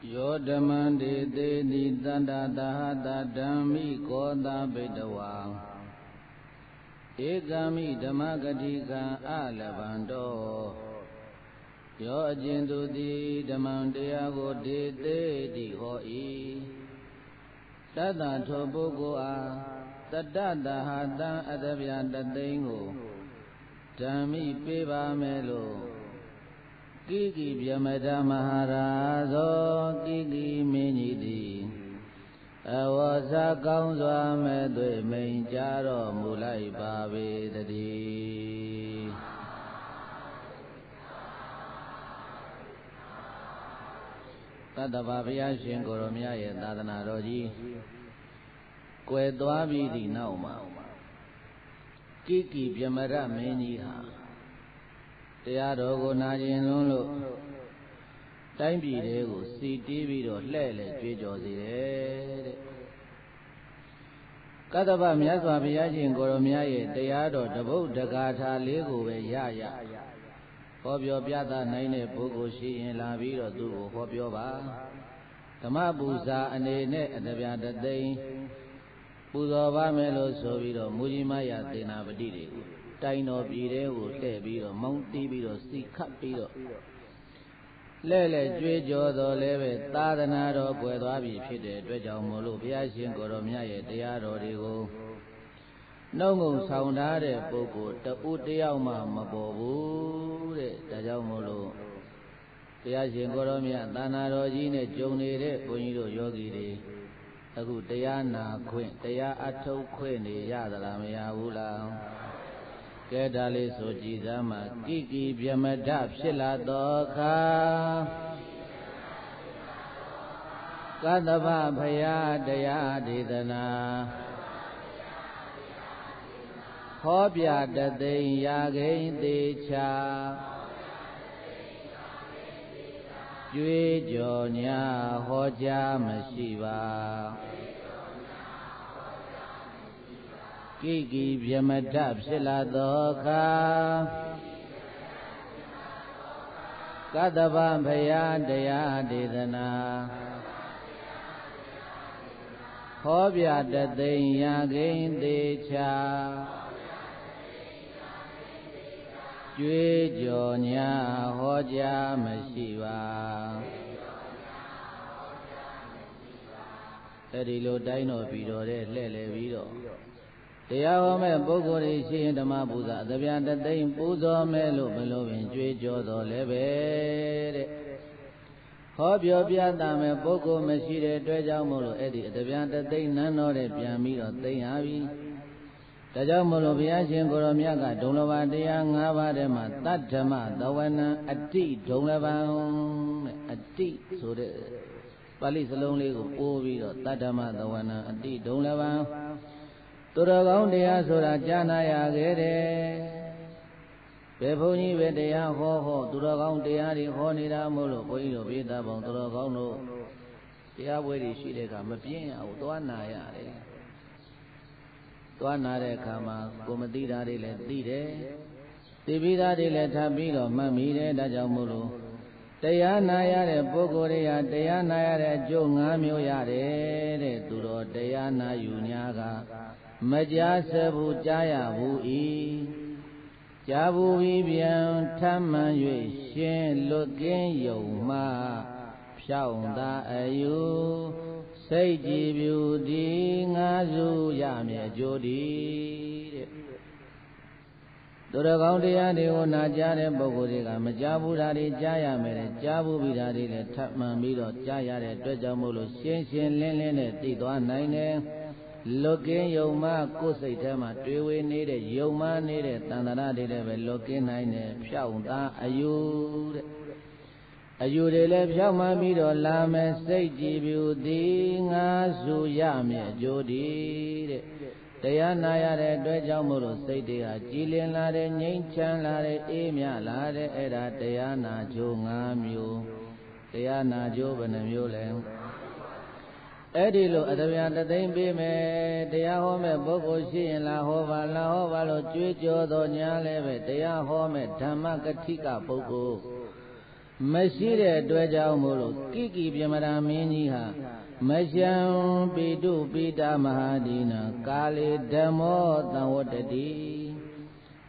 Yo demande de di tanda dahata dhammi kota bedawang Ekami dhammagadika alabando Yo ajindu di dhamandeyago de di hoi Tata thobugoa Tata dahata adabya tataingo Dhammi peba melo Kiki Vyamada Maharazo Kiki Minidi Awasa Kaunzwa Medwe Menjaro Mulai Babe Tadi Tata Babaya Shinkoromya Yedadana Roji Kwe Dwabi Di Nauma Kiki Vyamada Menjihaတရားတော်ကိုနာကျင်လွန်းလို့တိုင်းပြည်တွေကိုစီတီးပြီးတော့လှဲ့လေကြွေးကြော်စေတယ်တဲ့ကတ္တဗမြတ်စွာဘုရားရှင်ကိုရောမြတ်ရဲ့တရားတော်တပုတ်တကာထာလေးကိုပဲရဟောပြောပြသနိုင်တဲ့ပုဂ္ဂိုလ်ရှိရင်လာပြီးတော့သူ့ကိုဟောပြောပါဓမ္မပူဇာအနေနဲ့အတပြာတသိန်းပူဇော်ပါမယ်လို့ဆိုပြီးတော့မူကြီးမယသေနာပတိတွေကိုတိုင်တော်ပြည်တဲ့ကိုလှည့်ပြီးတော့မောင်းတီးပြီးတော့စီခတ်ပြီးတော့လဲကြွေးကြော်တော်လဲပဲသာသနာတော်ကွယ်သွားပြီဖြစ်တဲ့အတွက်ကြောင့်မို့လို့ဘုရားရှင်ကိုရောမြတ်ရဲ့တရားတော်တွေကိုနှုတ်ငုံဆောင်ထားတဲ့ပုဂ္ဂိုလ်တဦးတယောက်မှမပေါ်ဘူးတဲ့ဒါကြောင့်မို့လို့ဘုရားရှင်ကိုရောမြတ်သာသနာတော်ကြီးနဲ့ကြုံနေတဲ့ဘုန်းကြီးတို့ယောဂီတွေအခုတရားနာခွင့်တရားအထုတ်ခွင့်နေရသလားမရဘူးလားကဲဒါလေးဆိုကြည်သားမှာကိကိပြမဒဖြစ်လာတော်ခါကတ္တဗဖယားတရားဒေသနာဟောပြတသိင်ရာခိန်သေးချာကြွေးကြော်ညာဟောကြားမရှိပါကိကိပြမတဖြစ်လာသောအခါကတ္တဗဖယားတရားဒေသနာဟောပြတသိင်ရာခိန်သေးချာကြွေးကြော်ညာဟောကြားမရှိပါအဲ့ဒီလိုတိုင်းတော်ပြီးတော့တဲ့လှဲ့လေပြီးတော့တရားဟောမဲ့ပုဂ္ဂိုလ်တွေရှိရင်ဓမ္မပူဇာအတပြာတသိမ့်ပူဇော်မဲ့လို့ဘလို့ပင်ကြွေးကြော်တော်လည်းပဲတဲ့ဟောပြောပြတာမဲ့ပုဂ္ဂိုလ်မရှိတဲ့အတွက်ကြောင့်မို့လို့အဲ့ဒီအတပြာတသိမ့်နန်းတော်တဲ့ပြန်ပြီးတော့သိမ့်ရပြီဒါကြောင့်မို့လို့ဘုရားရှင်ကိုရောမြတ်ကဒုံလဘတရား၅ပါးထဲမှာတတ္ထမသဝနံအတိဒုံလဘံတဲ့အတိဆိုတဲ့ပါဠိစလုံးလေးကိုပို့ပြီးတော့တတ္ထမသဝနံအတိဒုံလဘံသူတော်ကောင်းတရားဆိုတာကြားနာရခဲ့တယ်ဘယ်ဘုန်းကြီးပဲတရားဟောသူတော်ကောင်းတရားတွေဟောနေတာမို့လို့ဘုန်းကြီးတို့ပြေးသားပေါင်းသူတော်ကောင်းတို့တရားပွဲတွေရှိတဲ့အခါမပြင်းရဘူးသွားနာရတယ်သွားနာတဲ့အခါမှာကိုမသိတာတွေလည်းသိတယ်သိပြီးသားတွေလည်းထပ်ပြီးတော့မှတ်မိတယ်ဒါကြောင့်မို့လို့တရားနာရတဲ့ပုဂ္ဂိုလ်တွေကတရားနာရတဲ့အကျိုး၅မျိုးရတယ်တဲ့သူတော်တရားနာယူ냐ကမကြားစဘူးကြားရဘူးဤကြားဘူးပြီးပြန်ထမှန်၍ရှင်လွတ်ကင်းယုံမှဖြောင်းသာအယူစိတ်ကြည်ဖြူဒီငါစုရမြေကြိုးဒီတဲ့သူတော်ကောင်းတရားတွေကိုနာကြားတဲ့ပုဂ္ဂိုလ်တွေကမကြားဘူးတာတွေကြားရမယ်တဲ့ကြားဘူးပြီးတာတွေလည်းထမှန်ပြီးတော့ကြားရတဲ့အတွက်ကြောင့်မို့လို့ရှင်းရှင်းလင်းလင်းနဲ့သိသွားနိုင်တယ်လွတ်ကင်းယုံမှကိုယ်စိတ်ထဲမှာတွေးဝေနေတဲ့ယုံမှနေတဲ့တန်တရာတွေလည်းပဲလွတ်ကင်းနိုင်တယ်ဖြောင်းသားအယူတဲ့အယူတွေလည်းဖြောင်းမှပြီးတော့လာမယ်စိတ်ကြည်ဖြူသည်ငါစုရမြေကြိုးဒီတဲ့တရားနာရတဲ့အတွက်ကြောင့်မို့လို့စိတ်တွေဟာကြည်လင်လာတယ်ငြိမ်းချမ်းလာတယ်အေးမြလာတယ်အဲ့ဒါတရားနာကြိုး၅မျိုးတရားနာကြိုးဘယ်နှမျိုးလဲအဲ့ဒီလိုအတဗျာတသိမ့်ပေးမယ်တရားဟောမဲ့ပုဂ္ဂိုလ်ရှိရင်လာဟောပါလို့ကြွေးကြော်တော်ညာလည်းပဲတရားဟောမဲ့ဓမ္မကတိကပုဂ္ဂိုလ် မရှိတဲ့အတွက်ကြောင့်မို့လို့ကိကိပြမရာမင်းကြီးဟာမရှံပိတုပိတာမဟာဒိနာကာလေဓမ္မောသံဝတ္တတိ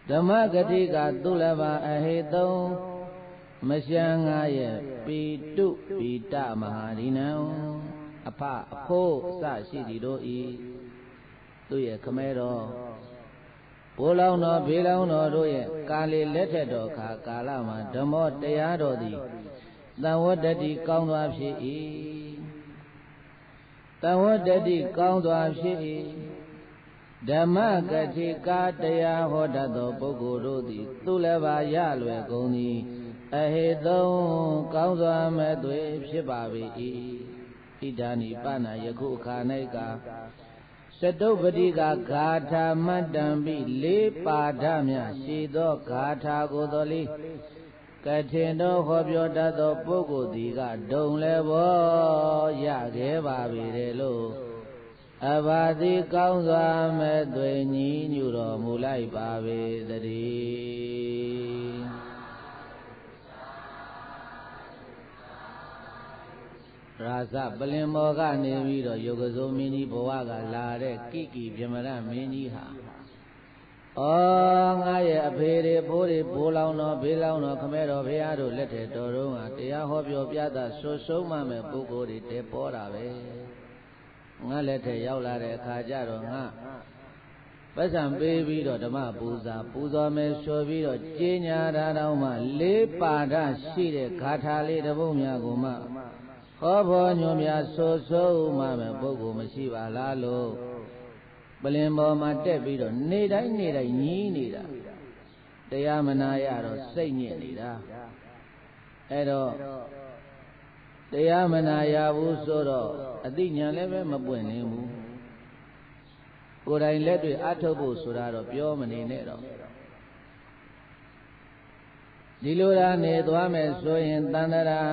ဓမ္မဂတိကသုလဘအဟေတုံမရှံငါရဲ့ပိတုပိတမဟာဒိနံအဖအဖိုးအစရှိသည်တို့ဤသူရဲ့ခမဲတော်ဘိုးလောင်းတော်ဘေးလောင်းတော်တို့ရဲ့ကာလေလက်ထက်တော်ခါကာလမှာဓမ္မောတရားတော်သည်သံဝတ္တတိကောင်းစွာဖြစ်၏သံဝတ္တတိကောင်းစွာဖြစ်၏ဓမ္မဂတိကာတရားဟောတတ်သောပုဂ္ဂိုလ်တို့သည်သူလည်းပါရလွယ်ကုန်သည်အဟေသုံးကောင်းစွာမဲ့သွေဖြစ်ပါ၏ဣဒာနိပနာယခုအခါ၌ကစတုပ္ပတိကဂါထာမတ္တံပိလေးပါဒမြရှိသောဂါထာကိုသောလေးကထင်တော်ဟောပြောတတ်သောပုဂ္ဂိုလ်သည်ကဒုံလည်းဘောရခဲ့ပါပြီတယ်လို့အဘာတိကောင်းစွာမဲ့သွေညီညွတော်မူလိုက်ပါပေသတည်းရာဇပလင်မောကနေပြီးတော့ယုတ်ကစိုးမင်းကြီးဘဝကလာတဲ့ကိကိပြမရမင်းကြီးဟာငါရဲ့အဖေတွေဘိုးတွေဘိုးလောင်းတော်ဘေးလောင်းတော်ခမဲတော်ဘုရားတို့လက်ထက်တော်တုန်းကတရားဟောပြောပြတာဆွဆုံးမှမဲ့ပုဂ္ဂိုလ်တွေတဲပေါ်တာပဲငါလက်ထက်ရောက်လာတဲ့အခါကျတော့ငါပတ်စံပေးပြီးတော့ဓမ္မပူဇော်မယ်ဆိုပြီးတော့ကျင်းညာတာတောင်မှလေးပါဒရှိတဲ့ဂါထာလေးတစ်ပုဒ်များကိုမှဟောဖို့ညွန်များဆိုမှမဲ့ပုဂ္ဂိုလ်မရှိပါလားလို့ပလင်ပေါ်မှာတက်ပြီးတော့နေတိုင်းညီးနေတာတရားမနာရတော့စိတ်ညစ်နေတာအဲ့တော့တရားမနာရဘူးဆိုတော့အသိဉာဏ်လည်းပဲမပွင့်နေဘူးကိုယ်တိုင်လက်တွေ့အထုတ်ဖို့ဆိုတာတော့ပြောမနေနဲ့တော့ဒီလိုလားနေသွားမယ်ဆိုရင်တန်တရာ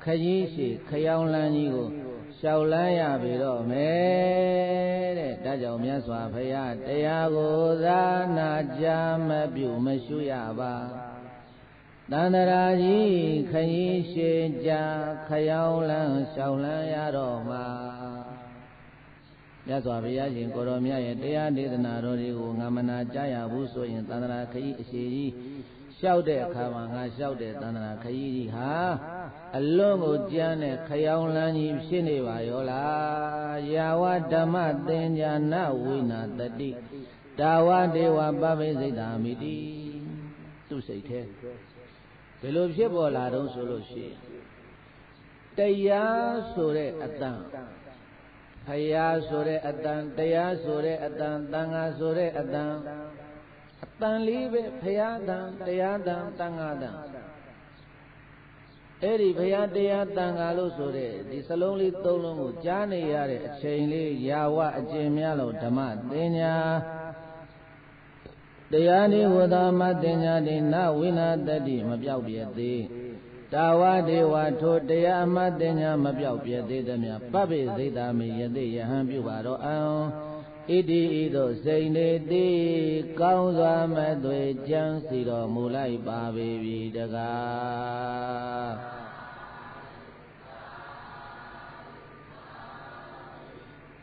ခကြီးရှိခယောင်းလန်းကြီးကိုရှောက်လန်းရပြီတော့မယ်တဲ့ဒါကြောင့်မြတ်စွာဘုရားတရားကိုသာနာကြားမပြုမရှိရပါတန္တရာကြီးခကြီးရှိကြခယောင်းလန်းရှောက်လန်းရတော့မှာမြတ်စွာဘုရားရှင်ကိုရောမြတ်ရဲ့တရားဒေသနာတော်တွေကိုငါမနာကြားရဘူးဆိုရင်တန္တရာခကြီးအရှိကြီးလျှောက်တဲ့အခါမှာငါလျှောက်တဲ့တန္တရာခကြီးကြီးဟာအလွန်ကိုကြမ်းတဲ့ခယောင်းလန်းကြီးဖြစ်နေပါရောလားယာဝဓမ္မသင်္ညာနဝိနာတတိတာဝဒေဝပပိစိတ်တာမိတိသူ့စိတ်ထဲဘယ်လိုဖြစ်ပေါ်လာတော့ဆိုလို့ရှိရင်တရားဆိုတဲ့အတန်ဖယားဆိုတဲ့အတန်တရားဆိုတဲ့အတန်သံဃာဆိုတဲ့အတန်အတန်လေးပဲဖယားတန်တရားတန်သံဃာတန်အဲ့ဒီဘုရားတရားတန်ခါလို့ဆိုတဲ့ဒီစလုံးလေးသုံးလုံးကိုကြားနေရတဲ့အချိန်လေးယာဝအကျင့်များလို့ဓမ္မသင်ညာတရားဒီဝဒမသင်ညာဒီနဝိနာတတိမပြောက်ပြည့်သေးတာဝဒေဝထိုတရားအမသင်ညာမပြောက်ပြည့်သေးသည်မြပပ္ပိစိတ်တာမိယသိယဟံပြုပါတော့အံဣတိဤသို့စိန်နေတိကောင်းစွာမသွေကြံစီတော်မူလိုက်ပါပေပြီတကား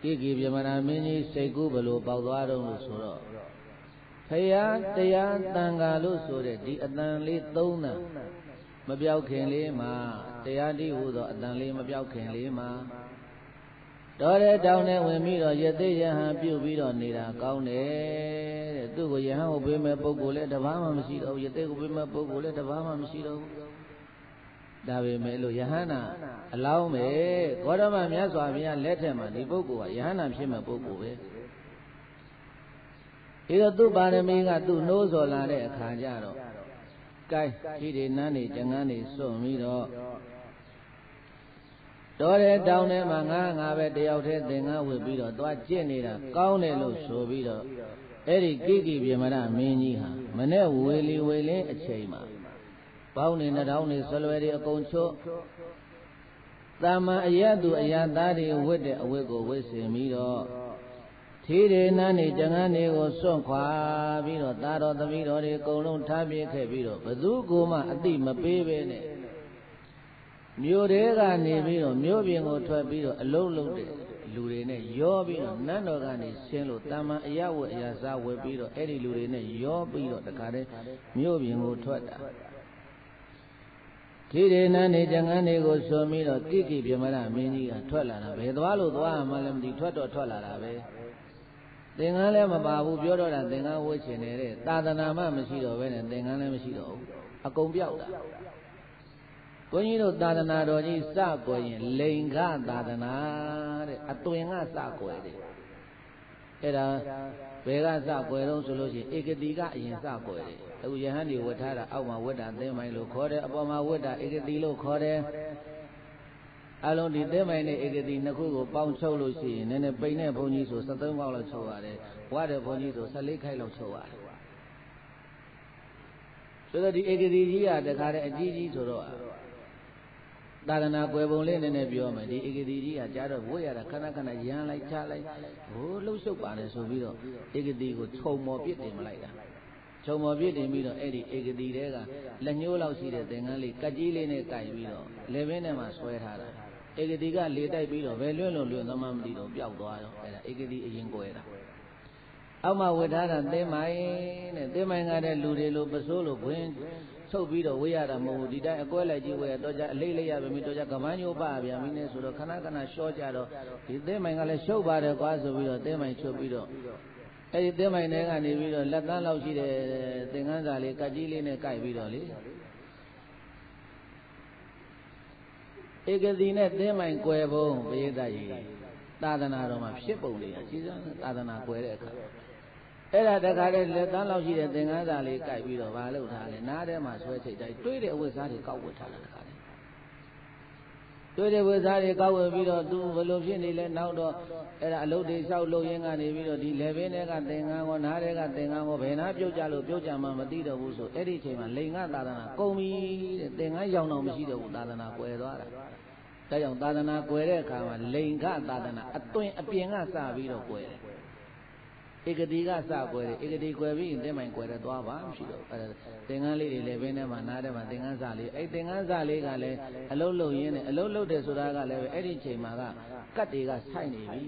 ကိကိပြမနာမင်းကြီးစိတ်ကူးဘလို့ပေါက်သွားတော့လို့ဆိုတော့ဖယားတရားတန်ခါလို့ဆိုတဲ့ဒီအတန်လေးသုံးတန်မပြောက်ခင်လေးမှာတရားတိဟုသောအတန်လေးမပြောက်ခင်လေးမှာတော်တဲ့တောင်းနဲ့ဝင်ပြီးတော့ယသိယဟန်ပြုတ်ပြီးတော့နေတာကောင်းတယ်တဲ့သူ့ကိုယဟန်ကိုပေးမဲ့ပုဂ္ဂိုလ်လည်းတပါးမှမရှိတော့ဘူးယသိကိုပေးမဲ့ပုဂ္ဂိုလ်လည်းတပါးမှမရှိတော့ဘူးဒါပေမဲ့လို့ယဟန္တာအလောင်းပဲဂေါတမမြတ်စွာဘုရားလက်ထက်မှာဒီပုဂ္ဂိုလ်ကယဟန္တာဖြစ်မဲ့ပုဂ္ဂိုလ်ပဲဒီတော့သူ့ပါရမီကသူ့နှိုးဆော်လာတဲ့အခါကျတော့ကဲဒီဒီနန်းနေကျငန်းနေစွန့်ပြီးတော့တော်တဲ့တောင်းထဲမှာငါပဲတယောက်တည်းသင်္ကန်းဝတ်ပြီးတော့သွားကျင့်နေတာကောင်းတယ်လို့ဆိုပြီးတော့အဲ့ဒီကိကိပြမရမင်းကြီးဟာမနဲ့ဝေလီဝေလင်းအချိန်မှာပေါင်းနေနှထောင်းနေဆွလွယ်တွေအကုန်ချွတ်တာမန်အယတ်သူအယတ်သားတွေဝတ်တဲ့အဝတ်ကိုဝတ်ဆင်ပြီးတော့ထီးတွေနန်းနေကျငန်းတွေကိုစွန့်ခွာပြီးတော့သားတော်သမီးတော်တွေအကုန်လုံးထားပြခဲ့ပြီးတော့ဘသူကိုမှအတိမပေးပဲနဲ့ မြို့တွေကနေပြီးတော့မြို့ပြင်ကိုထွက်ပြီးတော့အလုံးလုံးတဲ့လူတွေနဲ့ရောပြီးတော့နန်းတော်ကနေဆင်းလို့တာမန်အရဝတ်အရာစားဝယ်ပြီးတော့အဲ့ဒီလူတွေနဲ့ရောပြီးတော့တခါတည်းမြို့ပြင်ကိုထွက်တာဒီဒေနန်းနေကျန်ကန်းတွေကိုဆွန်ပြီးတော့တိကိပြမရမင်းကြီးကထွက်လာတာပဲသွားလို့သွားမှလည်းမသိထွက်တော့ထွက်လာတာပဲသင်္ကန်းလည်းမပါဘူးပြောတော့တာသင်္ကန်းဝတ်ချင်နေတဲ့သာသနာမှမရှိတော့ဘဲနဲ့သင်္ကန်းလည်းမရှိတော့ဘူးအကုန်ပြောက်တာဘုန်းကြီးတို့သာသနာတော်ကြီးစကွယ်ရင်လိန်ခသာသနာတဲ့အသွင်ကစကွယ်တယ်အဲ့ဒါဘယ်ကစကွယ်တော့ဆိုလို့ရှိရင်ဧကတိကအရင်စကွယ်တယ်အခုယဟန်ဒီဝတ်ထားတာအောက်မှာဝတ်တာသင်းမိုင်လို့ခေါ်တယ်အပေါ်မှာဝတ်တာဧကတိလို့ခေါ်တယ်အလုံးဒီသင်းမိုင်နဲ့ဧကတိနှစ်ခုကိုပေါင်းချုပ်လို့ရှိရင်နည်းနည်းပိန်တဲ့ဘုန်းကြီးဆို73ပေါက်လောက်ချုပ်ရတယ်ဝါတဲ့ဘုန်းကြီးဆို14ခိုက်လောက်ချုပ်ရတယ်ဆိုတော့ဒီဧကတိကြီးကတခါတည်းအကြီးကြီးဆိုတော့သာသနာကွယ်ပုံလေးနည်းနည်းပြောမယ်ဒီဧကတိကြီးကကြားတော့ဝတ်ရတာခဏခဏရမ်းလိုက်ချလိုက်ဟိုလှုပ်ရှုပ်ပါလေဆိုပြီးတော့ဧကတိကိုခြုံမော်ပြစ်တင်မလိုက်တာခြုံမော်ပြစ်တင်ပြီးတော့အဲ့ဒီဧကတိတဲကလက်ညှိုးလောက်ရှိတဲ့သင်္ကန်းလေးကတ်ကြီးလေးနဲ့ကိုင်ပြီးတော့လေပင်ထဲမှာဆွဲထားတာဧကတိကလေတိုက်ပြီးတော့ဘယ်လွင့်သမားမသိတော့ပျောက်သွားတော့အဲ့ဒါဧကတိအရင်ကွယ်တာအောက်မှာဝတ်ထားတာသင်းမိုင်တဲ့သင်းမိုင်ကတဲ့လူတွေလိုပစိုးလိုဘွင်းထုတ်ပြီးတော့ဝေးရတာမဟုတ်ဘူးဒီတိုင်းအကွဲလိုက်ကြီးဝေးရတော့ကြအလေးလေးရပြီမိတော့ကြကမန်းညိုးပါဗျာမိနေဆိုတော့ခဏခဏရှော့ကြတော့ဒီသင်းမိုင်ကလည်းရှုပ်ပါတယ်ကွာဆိုပြီးတော့သင်းမိုင်ချုပ်ပြီးတော့အဲ့ဒီသင်းမိုင်ထဲကနေပြီးတော့လက်သန်းလောက်ရှိတဲ့သင်္ကန်းစာလေးကတ်ကြီးလေးနဲ့ကိုက်ပြီးတော့လေဧကတိနဲ့သင်းမိုင်ကွယ်ပုံပရိသတ်ကြီးသာသနာတော်မှာဖြစ်ပုံလေးအကြီးဆုံးသာသနာကွယ်တဲ့အခါအဲ့ဒါတခါတည်းလက်သန်းလောက်ရှိတဲ့သင်္ကန်းစာလေးကိုက်ပြီးတော့မလုပ်ထားလဲနားထဲမှာဆွဲချိတ်တိုင်းတွေးတဲ့အဝတ်စားတွေကောက်ဝတ်ထားတာတခါတည်းတွေးတဲ့ဝတ်စားတွေကောက်ဝတ်ပြီးတော့သူဘယ်လိုဖြစ်နေလဲနောက်တော့အဲ့ဒါအလုပ်တွေလျှောက်လုပ်ရင်းကနေပြီးတော့ဒီလေပင်တွေကသင်္ကန်းကိုနားတွေကသင်္ကန်းကိုဘယ်နာပြုတ်ကြလို့ပြုတ်ကြမှမသိတော့ဘူးဆိုအဲ့ဒီအချိန်မှာလိန်ကသာသနာကုန်ပြီတဲ့သင်္ကန်းရောင်တော့မရှိတော့ဘူးသာသနာကွယ်သွားတာဒါကြောင့်သာသနာကွယ်တဲ့အခါမှာလိန်ကသာသနာအသွင်အပြင်ကစပြီးတော့ကွယ်တယ်ဧကတိကစကွယ်တယ်ဧကတိကွယ်ပြီးရင်သင်းမိုင်ကွယ်တယ်သွားပါမရှိတော့အဲသင်္ကန်းလေးတွေလည်းဘင်းထဲမှာနားထဲမှာသင်္ကန်းစလေးအဲ့သင်္ကန်းစလေးကလည်းအလုံးလုံးရင်းနဲ့အလုံးလုံးတယ်ဆိုတာကလည်းအဲ့ဒီချိန်မှာကတ်တွေကဆိုက်နေပြီ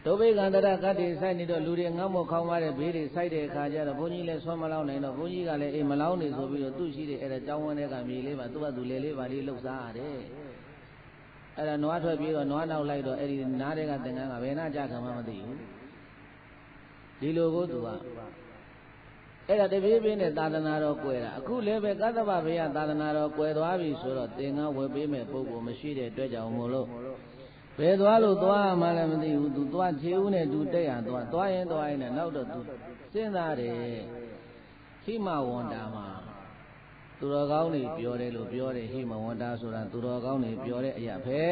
ဒုဗေကန္တရကတ်တွေဆိုက်နေတော့လူတွေငတ်မောခေါင်းပါတဲ့ဘေးတွေဆိုက်တဲ့အခါကျတော့ဘုန်းကြီးလည်းဆွမ်းမလောင်းနိုင်တော့ဘုန်းကြီးကလည်းအိမ်မလောင်းနေဆိုပြီးတော့သူ့ရှိတဲ့အဲ့ဒါကျောင်းဝန်းထဲကမြေလေးပါသူ့ဘာသူလေလေးပါလေးလှုပ်စားရတယ်အဲ့ဒါနွားထွက်ပြီးတော့နွားနောက်လိုက်တော့အဲ့ဒီနားတွေကသင်္ကန်းကဘယ်နာကြခံမှမသိဘူးဒီလိုကိုသူကအဲ့ဒါတပြေးပြေးနဲ့သာသနာတော်ကွယ်တာအခုလည်းပဲကသဗ္ဗဗေယသာသနာတော်ကွယ်သွားပြီဆိုတော့သင်္ကန်းဝယ်ပေးမဲ့ပုဂ္ဂိုလ်မရှိတဲ့အတွက်ကြောင့်မို့လို့ဘယ်သွားလို့သွားမှလည်းမသိဘူးသူသွားခြေဦးနဲ့သူတက်ရသွားရင်နဲ့နောက်တော့သူစဉ်းစားတယ်ဟိမဝန္တာမှာသူတော်ကောင်းတွေပြောတယ်လို့ပြောတယ်ဟိမဝန္တာဆိုတာသူတော်ကောင်းတွေပြောတဲ့အရာပဲ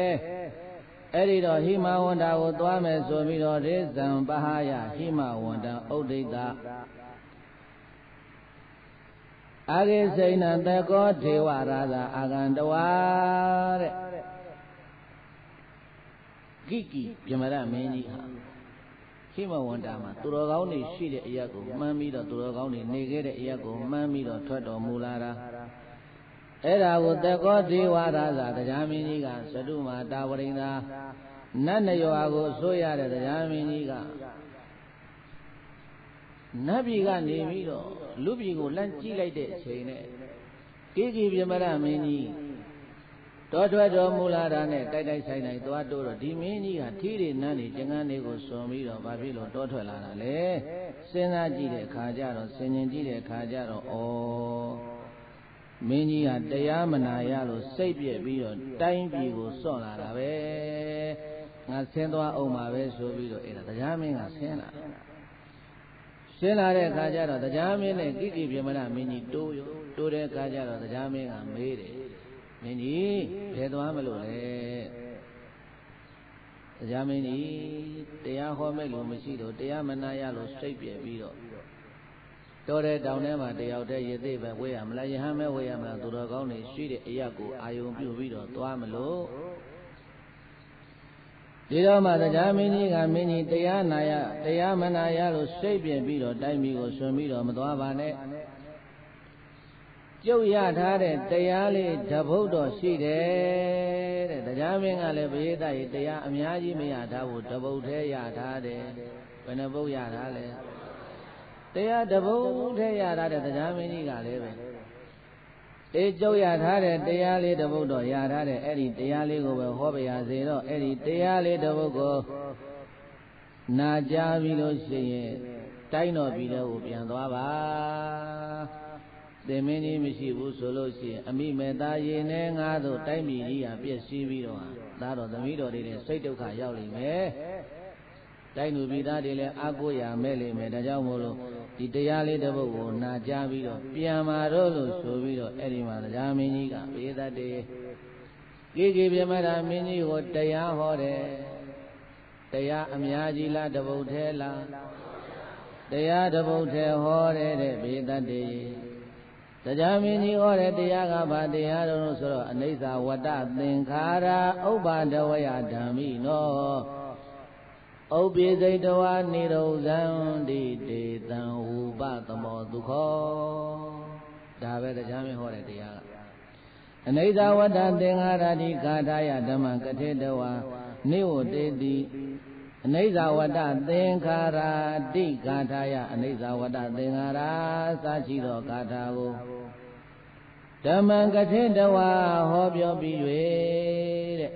အဲ့ဒီတော့ဟိမဝန္တာကိုသွားမယ်ဆိုပြီးတော့ဒေဇံပဟာယဟိမဝန္တာဥဒိတအာဂေစိဏသကောဒေဝရာဇာအာဂန္တဝါတဲ့ကိကိပြမရမင်းကြီးဟာဟိမဝန္တာမှာသူတော်ကောင်းတွေရှိတဲ့အရာကိုမှန်းပြီးတော့သူတော်ကောင်းတွေနေခဲ့တဲ့အရာကိုမှန်းပြီးတော့ထွက်တော်မူလာတာအဲ့ဒါကိုသကောဒေဝရာဇာတရားမင်းကြီးကသတုမာတာဝရိန္ဒာနတ်နရွာကိုဆိုရတဲ့တရားမင်းကြီးကနတ်ပြည်ကနေပြီးတော့လူပြည်ကိုလမ်းကြည့်လိုက်တဲ့အချိန်နဲ့ကိကိပြမရမင်းကြီးတော်ထွက်တော်မူလာတာနဲ့တိုက်တိုက်ဆိုင်ဆိုင်သွားတိုးတော့ဒီမင်းကြီးကထီးတွေနန်းတွေကျင်ကန်းတွေကိုစွန်ပြီးတော့ဘာဖြစ်လို့တော်ထွက်လာတာလဲစဉ်းစားကြည့်တဲ့အခါကျတော့ဆင်ញင်ကြည့်တဲ့အခါကျတော့ဩမင်းကြီးကတရားမနာရလို့စိတ်ပြက်ပြီးတော့တိုင်းပြည်ကိုစွန့်လာတာပဲငါဆင်းသွားအောင်ပါပဲဆိုပြီးတော့အဲ့ဒါတရားမင်းကဆင်းလာရှင်းလာတဲ့အခါကျတော့တရားမင်းနဲ့ကိကိပြမရမင်းကြီးတိုးတဲ့အခါကျတော့တရားမင်းကမေးတယ်မင်းကြီးဘယ်သွားမလို့လဲတရားမင်းကြီးတရားဟောမဲ့လို့မရှိတော့တရားမနာရလို့စိတ်ပြက်ပြီးတော့တော်တဲ့တောင်ထဲမှာတယောက်တည်းရသေးပဲဝေးရမလားယဟန်မဲဝေးရမလားသူတော်ကောင်းနေရှိတဲ့အရာကိုအာယုံပြုပြီးတော့သွားမလို့ဒီတော့မှတရားမင်းကြီးကမင်းကြီးတရားမနာရလို့စိတ်ပြက်ပြီးတော့တိုင်းပြည်ကိုဆွန်ပြီးတော့မသွားပါနဲ့ ကျုပ်ရထားတဲ့တရားလေးတပုတ်တော်ရှိတယ်တဲ့တရားမင်းကလည်းပရိသတ်ရေတရားအများကြီးမရထားဘူးတပုတ်သေးရထားတယ်ဘယ်နှပုတ်ရထားလဲတရားတပုတ်သေးရထားတဲ့တရားမင်းကြီးကလည်းပဲအေးကျုပ်ရထားတဲ့တရားလေးတပုတ်တော်ရထားတဲ့အဲ့ဒီတရားလေးကိုပဲဟောပါရစေတော့အဲ့ဒီတရားလေးတပုတ်ကိုနာကြားပြီးလို့ရှိရင်တိုင်းတော်ပြည်တော်ကိုပြန်သွားပါသင်မင်းကြီးမရှိဘူးဆိုလို့ရှိရင်အမိမေသားရေနဲ့ငါတို့တိုင်းပြည်ကြီးဟာပြည့်စည်ပြီးတော့သားတော်သမီးတော်တွေလည်းစိတ်ဒုက္ခရောက်လိမ့်မယ်တိုင်းသူပြည်သားတွေလည်းအကိုရမဲ့လိမ့်မယ်ဒါကြောင့်မို့လို့ဒီတရားလေးတစ်ပုဒ်ကိုနာကြားပြီးတော့ပြန်มาတော့လို့ဆိုပြီးတော့အဲ့ဒီမှာတရားမင်းကြီးကဘေးသက်တေကိပြမတာမင်းကြီးကိုတရားဟောတယ်တရားအများကြီးလားတစ်ပုဒ်သေးလားတရားတစ်ပုဒ်သေးဟောတယ်တဲ့ဘေးသက်တေတရားမင်းကြီးဟောတဲ့တရားကဘာတရားတော်လို့ဆိုတော့အနိစ္စဝတ္တသင်္ခါရဥပ္ပါဒဝယဓမ္မိနောဥပ္ပိစိတဝါနိရောဇံတိတေတံဝုပသမောဒုက္ခောဒါပဲတရားမင်းဟောတဲ့တရားကအနိစ္စဝတ္တသင်္ခါရတိကာထာယဓမ္မကထေတဝါနိဝတေတိအနိစ္စဝတ္တသင်္ခါရတိကာထာယအနိစ္စဝတ္တသင်္ခါရစာရှိသောကာထာကိုဓမ္မကထေတဝါဟောပြောပြီး၍တဲ့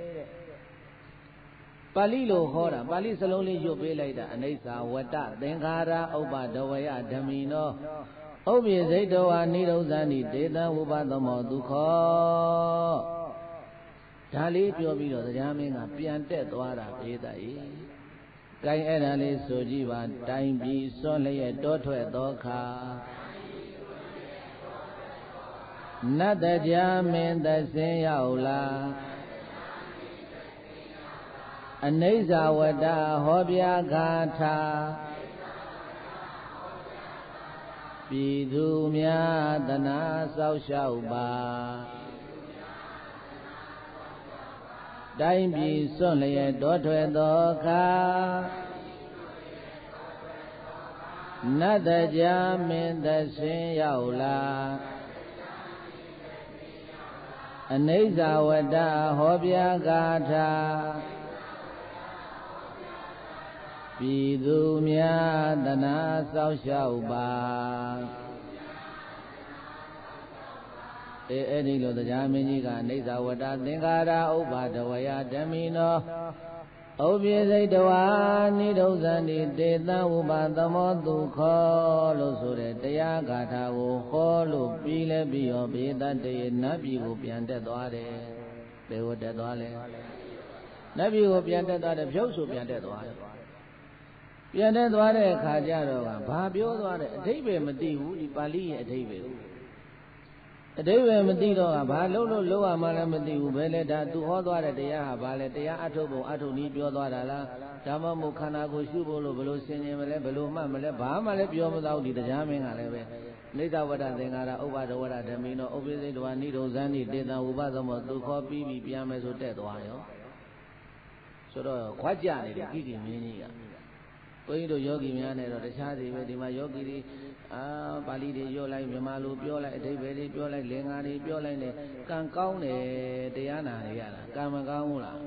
ပါဠိလိုဟောတာပါဠိစလုံးလေးရွတ်ပေးလိုက်တာအနိစ္စဝတ္တသင်္ခါရဥပ္ပဒဝယဓမ္မိနောဥပ္ပိစိတဝါနိရောဇာနိဒေတံဝုပသမောဒုက္ခောဒါလေးပြောပြီးတော့တရားမင်းကပြန်တက်သွားတာပြေးသား၏ကိုင်းအဲ့ဒါလေးဆိုကြည့်ပါတိုင်ပြီးစွန့်လျက်တောထွက်သောခါနတ်တရားမင်းသစင်းရောက်လာအနိစ္စဝတ္တဟောပြဂါထာပြည်သူများတနာစောက်ရှောက်ပါတိုင်းပြည်စွန့်လျက်တောထွက်သောခါနတ်တရားမင်းသစင်းရောက်လာအနိစ္စဝတ္တဟောပြဂါထာပြည်သူများတနာစောက်ရှောက်ပါအဲ့ဒီလိုတရားမင်းကြီးကအနိစ္စဝတ္တသင်္ခါရဥပ္ပါဒဝယဓမ္မိနောဥပ္ပိစိတဝါနိရောဇန္တိတေတံဝုပသမောဒုက္ခောလို့ဆိုတဲ့တရားဂါထာကိုဟောလို့ပြီးလဲပြီးရောဘေးတတ်တေနတ်ပြည်ကိုပြန်တက်သွားတယ်ဘယ်ကိုတက်သွားလဲနတ်ပြည်ကိုပြန်တက်သွားတယ်ဖြုတ်ဆိုပြန်တက်သွားတယ်ပြန်တက်သွားတဲ့အခါကျတော့ကဘာပြောသွားတယ်အဓိပ္ပာယ်မသိဘူးဒီပါဠိရဲ့အဓိပ္ပာယ်အဓိပ္ပာယ်မသိတော့ကဘာလို့ရမှလည်းမသိဘူးဘယ်လဲဒါသူဟောသွားတဲ့တရားဟာဘာလဲတရားအထုတ်ပုံအထုတ်နည်းပြောသွားတာလားဒါမှမဟုတ်ခန္ဓာကိုယ်ရှုဖို့လို့ဘယ်လိုဆင်ခြင်မလဲဘယ်လိုမှတ်မလဲဘာမှလည်းပြောမသွားဘူးဒီတရားမင်းကလည်းပဲနိစ္စဝတ္တသင်္ခါရဥပ္ပါဒဝရဓမ္မိနောဥပ္ပိစိတဝါနိရောဇန္တိတေတံဝုပသမောသူခေါ်ပြီးပြန်မယ်ဆိုတက်သွားရောဆိုတော့ခွာကြနေတယ်ကိမင်းကြီးကဘုန်းကြီးတို့ယောဂီများနဲ့တော့တခြားစီပဲဒီမှာယောဂီတွေပါဠိတွေပြောလိုက်မြန်မာလိုပြောလိုက်အဓိပ္ပာယ်တွေပြောလိုက်လင်္ကာတွေပြောလိုက်နဲ့ကံကောင်းတယ်တရားနာနေရတာကံမကောင်းဘူးလား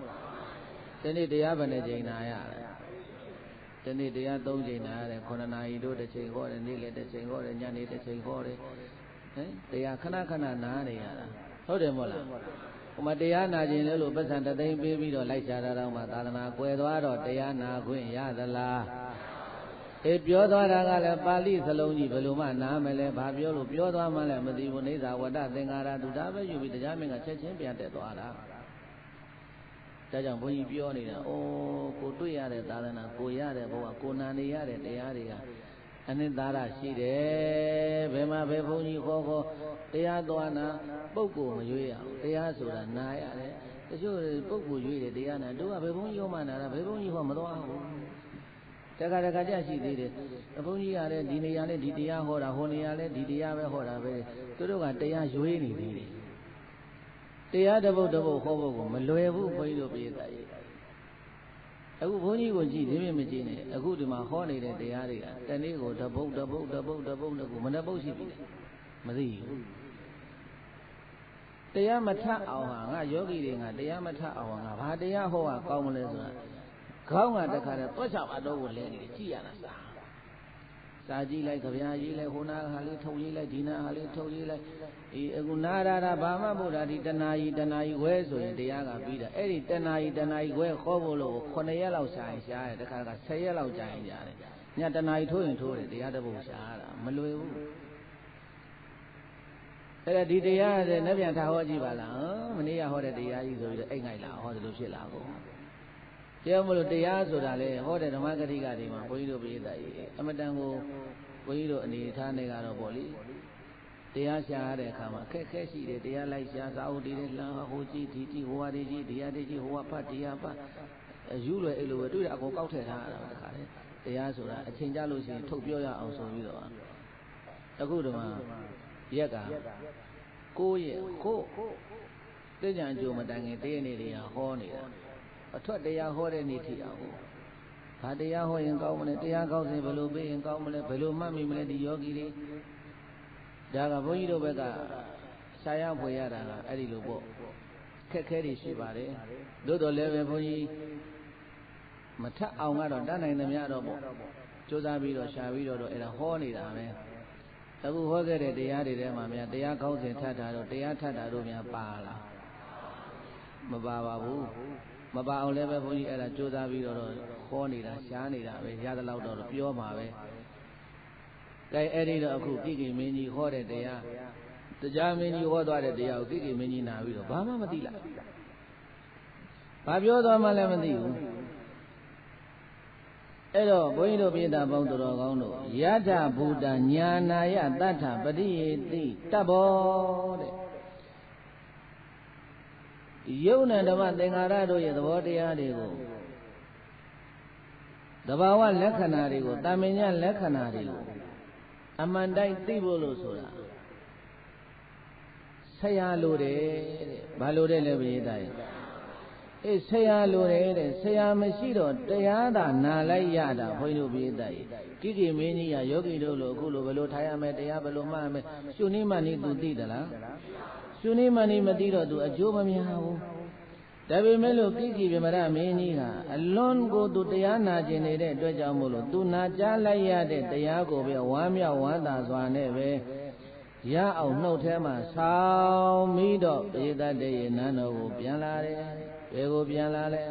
ဒီနေ့တရားဘယ်နှချိန်နာရလဲဒီနေ့တရား3ချိန်နာရတယ်9နာရီတို့တစ်ချိန်ဟောတယ်နေ့လည်းတစ်ချိန်ဟောတယ်ညနေတစ်ချိန်ဟောတယ်ဟင်တရားခဏခဏနာနေရတာဟုတ်တယ်မဟုတ်လားဟိုမှာတရားနာခြင်းလို့ပတ်စံတသိန်းပေးပြီးတော့လိုက်ရှာတာတော့မှသာသနာကွယ်သွားတော့တရားနာခွင့်ရသလားအေးပြောသွားတာကလည်းပါဠိစလုံးကြီးဘယ်လိုမှနားမလဲဘာပြောလို့ပြောသွားမှလည်းမသိဘူးနိစ္စဝတ္တသင်္ခါရသူဒါပဲယူပြီးတရားမင်းကချက်ချင်းပြန်တက်သွားတာဒါကြောင့်ဘုန်းကြီးပြောနေတာအိုးကိုတွေ့ရတဲ့သာသနာကိုရတဲ့ဘဝကိုနာနေရတဲ့တရားတွေကအနိတ္တရရှိတယ်ဘယ်မှာပဲဘုန်းကြီးခေါ်တရားသွားနာပုဂ္ဂိုလ်မရွေးရဘူးတရားဆိုတာနာရတယ်တချို့ပုဂ္ဂိုလ်ရွေးတယ်တရားနာတို့ကဘယ်ဘုန်းကြီးဟောမှနာတာဘယ်ဘုန်းကြီးဟောမသွားဘူးတခါကြရှိသေးတယ်ဘုန်းကြီးကလည်းဒီနေရာနဲ့ဒီတရားဟောတာဟိုနေရာလည်းဒီတရားပဲဟောတာပဲသူတို့ကတရားရွေးနေသေးတယ်တရားတစ်ပုဒ်ဟောဖို့ကိုမလွယ်ဘူးဘုန်းကြီးတို့ပြည့်တာကြီးအခုဘုန်းကြီးကိုကြည့်သေးမကြည့်နဲ့အခုဒီမှာဟောနေတဲ့တရားတွေကတနေ့ကိုတစ်ပုဒ်ကိုမနှပုဒ်ရှိပြီမသိဘူး တရားမထအောင်ဟာငါယောဂီတွေငါတရားမထအောင်ငါဘာတရားဟောတာကောင်းမလဲဆိုတာခေါင်းကတခါတည်းတွက်ချပါတော့ကိုလဲနေတယ်ကြည်ရတာစာကြည့်လိုက်ကြပြားကြည့်လိုက်ဟိုနာဟာလေးထုတ်ကြည့်လိုက်ဒီနာဟာလေးထုတ်ကြည့်လိုက်အခုနာရတာဘာမှမဟုတ်တာဒီတဏှာကြီးဝဲဆိုရင်တရားကပြီးတာအဲ့ဒီတဏှာကြီးဝဲခေါ်ဖို့လို့9ရက်လောက်ရှာရင်ရှားတယ်တခါက10ရက်လောက်ကြာရင်ကြာတယ်ညတဏှာကြီးထိုးရင်ထိုးတယ်တရားတစ်ပုဒ်ရှားတာမလွယ်ဘူးအဲ့ဒါဒီတရားနဲ့နှပြန်ထားဟောကြည့်ပါလားမနေ့ကဟောတဲ့တရားကြီးဆိုပြီးတော့အိတ်ငိုက်လာဟောသလိုဖြစ်လာကုန်ပြောမလို့တရားဆိုတာလေဟောတဲ့ဓမ္မဂတိကတွေမှာဘုန်းကြီးတို့ပြည်သားကြီးအမတန်ကိုဘုန်းကြီးတို့အနေထားနေကတော့ပေါ့လေတရားရှာရတဲ့အခါမှာအခက်ခဲရှိတယ်တရားလိုက်ရှာစာအုပ်တွေလှမ်းဟိုကြည့်ဒီကြည့်ဟိုဟာတွေကြည့်တရားတွေကြည့်ဟိုဟာဖတ်တရားဖတ်ယူလွယ်အဲ့လိုပဲတွေ့တာအကုန်ကောက်ထည့်ထားရတာတခါလေတရားဆိုတာအချိန်ကြလို့ရှိရင်ထုတ်ပြောရအောင်ဆိုပြီးတော့အခုတော့ရက်က9ရက်ကိုသိကြံကြိုမတိုင်ခင်တရက်နေ့တွေကဟောနေတာအထွက်တရားဟောတဲ့နေ့ထိအောင်ဘာတရားဟောရင်ကောင်းမလဲတရားကောင်းစဉ်ဘယ်လိုပေးရင်ကောင်းမလဲဘယ်လိုမှတ်မိမလဲဒီယောဂီတွေဒါကဘုန်းကြီးတို့ဘက်ကဆာရဖွေရတာကအဲ့ဒီလိုပေါ့ခက်ခဲတွေရှိပါတယ်သို့တော်လည်းပဲဘုန်းကြီးမထအောင်ကတော့တတ်နိုင်သမျှတော့ပေါ့ကြိုးစားပြီးတော့ရှာပြီးတော့အဲ့ဒါဟောနေတာပဲအခုဟောခဲ့တဲ့တရားတွေထဲမှာများတရားကောင်းစဉ်ထပ်တာတော့တရားထပ်တာတို့များပါလားမပါပါဘူးမပါအောင်လည်းပဲဘုန်းကြီးအဲ့ဒါကြိုးစားပြီးတော့ဟောနေတာရှားနေတာပဲရသလောက်တော့ပြောမှာပဲကဲအဲ့ဒီတော့အခုကိကိမင်းကြီးဟောတဲ့တရားတရားမင်းကြီးဟောသွားတဲ့တရားကိုကိကိမင်းကြီးနာပြီးတော့ဘာမှမသိလိုက်ဘာပြောသွားမှလည်းမသိဘူးအဲ့တော့ဘုန်းကြီးတို့ပြည်သားပေါင်းတော်ကောင်းတို့ယထဘူတညာနာယတတ္ထပရိယေတိတဗ္ဗောတဲ့ယုံနဲ့ဓမ္မသင်္ခါရတို့ရဲ့သဘောတရားတွေကိုသဘာဝလက္ခဏာတွေကိုတာမင်ညလက္ခဏာတွေကိုအမှန်တိုင်းသိဖို့လို့ဆိုတာဆရာလိုတယ်တဲ့ဘာလို့တဲ့လဲပြည်သားရဲ့ဆရာလိုတယ်တဲ့ဆရာမရှိတော့တရားသာနာလိုက်ရတာဘုန်းကြီးတို့ပြည်သားရဲ့ကိကိမင်းကြီးကယောဂီတို့လိုအခုလိုဘယ်လိုထားရမလဲတရားဘယ်လိုမှတ်ရမလဲရှုနည်းမှနည်းသူသိသလားရှုနည်းမှနည်းမသိတော့သူအကျိုးမများဘူးဒါပေမဲ့လို့ကိကိဗမရမင်းကြီးကအလွန်ကိုသူတရားနာကျင်နေတဲ့အတွက်ကြောင့်မို့လို့သူနာကြားလိုက်ရတဲ့တရားကိုပဲဝမ်းမြောက်ဝမ်းသာစွာနဲ့ပဲရအောင်နှုတ်ထဲမှာဆောင်းပြီးတော့ပြေတတ်တဲ့နန်းတော်ကိုပြန်လာတယ်ဘယ်ကိုပြန်လာလဲ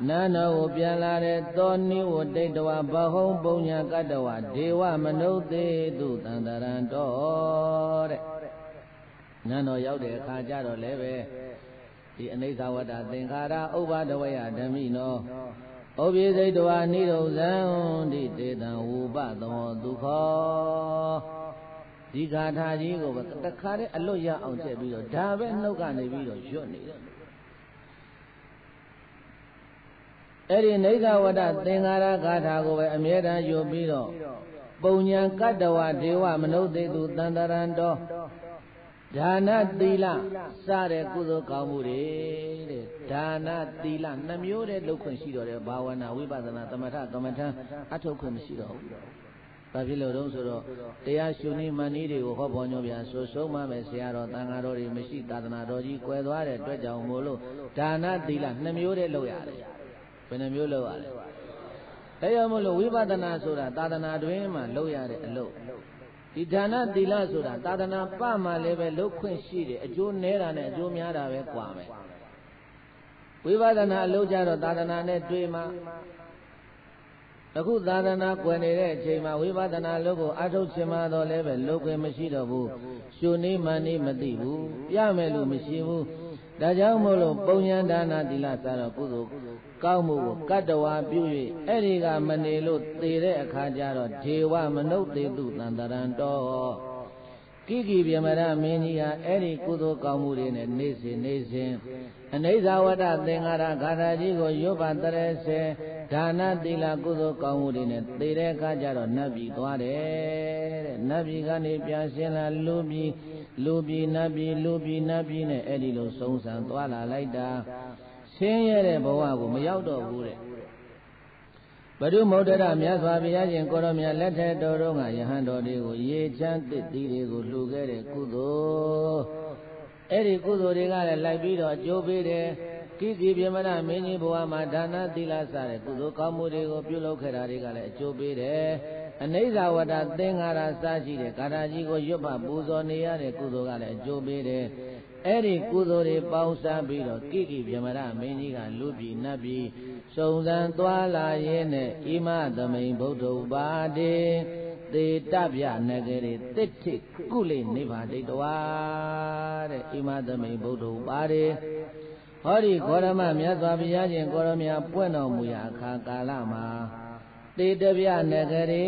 နန်းတော်ကိုပြန်လာတဲ့သောနိဝတိတဝဘဟုံပုံညာကတ္တဝဒေဝမနုဿေတုတန္တရံတော်တဲ့နန်းတော်ရောက်တဲ့အခါကျတော့လည်းပဲဒီအနိစ္စဝတ္တသင်္ခါရဥပါဒဝယဓမ္မိနောဩပိစိတ်တဝနိရုဇံတိတေတံဝုပသောဒုက္ခဒီဂါထာကြီးကိုတခါတည်းအလွတ်ရအောင်ချက်ပြီးတော့ဒါပဲနှုတ်ကနေပြီးတော့ရွတ်နေတယ်အဲ့ဒီနိစ္စဝတ္တသင်္ခါရဂါထာကိုပဲအမြဲတမ်းရွတ်ပြီးတော့ပုံညာကတ္တဝဒေဝမနုဿေတုတန္တရံတော်ဒါနသီလစတဲ့ကုသိုလ်ကောင်းမှုတွေတဲ့ဒါနသီလနှမျိုးတဲ့လုပ်ခွင့်ရှိတော့တယ်ဘာဝနာဝိပဿနာသမထကမ္မထအထုတ်ခွင့်မရှိတော့ဘူးဘာဖြစ်လို့တော့ဆိုတော့တရားရှုနည်းမှန်နည်းတွေကိုဟောပေါ်ညွှန်ပြဆိုဆုံးမမယ်ဆရာတော်တန်ဃာတော်တွေမရှိသာသနာတော်ကြီးကွယ်သွားတဲ့အတွက်ကြောင့်မို့လို့ဒါနသီလနှမျိုးတဲ့လုပ်ရတယ်ဘယ်နှမျိုးလုပ်ရလဲတရားမို့လို့ဝိပဿနာဆိုတာသာသနာတွင်မှလုပ်ရတဲ့အလုပ်ဒီဒါနသီလဆိုတာသာသနာပမှလည်းပဲလုပ်ခွင့်ရှိတယ်အကျိုးနည်းတာနဲ့အကျိုးများတာပဲကွာမယ်ဝိပဿနာအလုပ်ကြတော့သာသနာနဲ့တွေ့မှအခုသာသနာကွယ်နေတဲ့အချိန်မှာဝိပဿနာလုပ်ကိုအထုတ်ချင်မှတော့လည်းပဲလုပ်ခွင့်မရှိတော့ဘူးရှုနည်းမှန်နည်းမသိဘူးပြမယ်လို့မရှိဘူးဒါကြောင့်မို့လို့ပုံညာဒါနသီလစတော့ကုသိုလ်ကောင်းမှုကိုကတ္တဝါပြု၍အဲ့ဒီကမနေလို့သေတဲ့အခါကျတော့ဒေဝမနုဿေတုတန္တရံတော်ကိကိဗမရမင်းကြီးဟာအဲ့ဒီကုသိုလ်ကောင်းမှုတွေနဲ့နေစဉ်အနိစ္စဝတ္တသင်္ခါရဂါထာကြီးကိုရွတ်ပါတရစေဒါနသီလကုသိုလ်ကောင်းမှုတွေနဲ့သေတဲ့အခါကျတော့နတ်ပြည်သွားတယ်တဲ့နတ်ပြည်ကနေပြန်ရှင်းလာလူပြည်နတ်ပြည်နဲ့အဲ့ဒီလိုဆုံးဆံသွားလာလိုက်တာဆင်းရဲတဲ့ဘဝကိုမရောက်တော့ဘူးတဲ့ဘဒုမௌဒရမြတ်စွာဘုရားရှင်ကိုရောမြတ်လက်ထက်တော်တို့ကယဟန်တော်တွေကိုရေချမ်းသစ်သီးတွေကိုလှူခဲ့တဲ့ကုသိုလ် အဲ့ဒီကုသိုလ်တွေကလည်းလိုက်ပြီးတော့အကျိုးပေးတယ်ကိကိပြမရမင်းကြီးဘဝမှာဒါနသီလစတဲ့ကုသိုလ်ကောင်းမှုတွေကိုပြုလုပ်ခဲ့တာတွေကလည်းအကျိုးပေးတယ်အနိစ္စဝတ္တသင်္ခါရစရှိတဲ့ကာထာကြီးကိုရွတ်ဖပူဇော်နေရတဲ့ကုသိုလ်ကလည်းအကျိုးပေးတယ်အဲ့ဒီကုသိုလ်တွေပေါင်းစားပြီးတော့ကိကိပြမရမင်းကြီးကလူပြည်နတ်ပြည်စုံစံသွားလာရင်းနဲ့ဣမသမိန်ဗုဒ္ဓဥပါဒေသေတပြနဂရေတိဋ္ဌိကုလိနိဗ္ဗာဒိတဝါတဲ့ဣမသမိန်ဗုဒ္ဓဥပါဒေဟောဒီဂေါရမမြတ်စွာဘုရားရှင်ကိုရောမြတ်ပွင့်တော်မူရာအခါကာလမှာသေတပြနဂရေ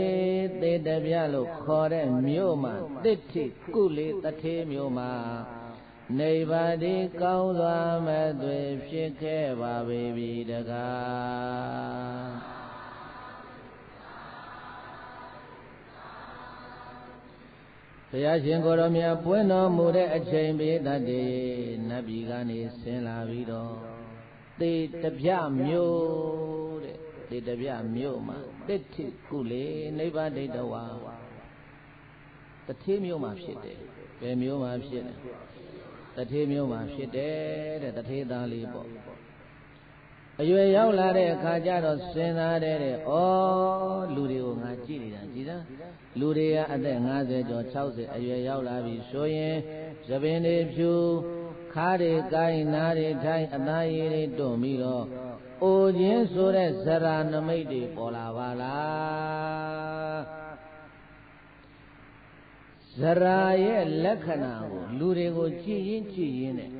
သေတပြလို့ခေါ်တဲ့မြို့မှာတိဋ္ဌိကုလိတထေမြို့မှာနိဗ္ဗာန်ဒီကောင်းစွာမဲ့သွေဖြစ်ခဲ့ပါပြီတကားဘုရားရှင်ကိုရောမြတ်ပွင့်တော်မူတဲ့အချိန်ပိဋကတိနတ်ပြည်ကနေဆင်းလာပြီးတော့သေတပြမြို့တဲ့သေတပြမြို့မှာတိဋ္ဌိကုလေနိဗ္ဗာန်ဒိဋ္ဌဝါတထေးမြို့မှာဖြစ်တယ်ဘယ်မြို့မှာဖြစ်လဲတထေးမြို့မှာဖြစ်တယ်တဲ့တထေးသားလေးပေါ့အရွယ်ရောက်လာတဲ့အခါကျတော့စဉ်းစားတဲ့ဩလူတွေကိုငါကြည့်နေတာကြည်သားလူတွေကအသက်50ကျော်60အရွယ်ရောက်လာပြီဆိုရင်သပင်တွေဖြူခါးတွေကိုင်းနားတွေထိုင်အသားရည်တွေတွန့်ပြီးတော့အိုခြင်းဆိုတဲ့ဇရာနမိတ်တွေပေါ်လာပါလားဇရာရဲ့လက္ခဏာကိုလူတွေကိုကြည့်ရင်နဲ့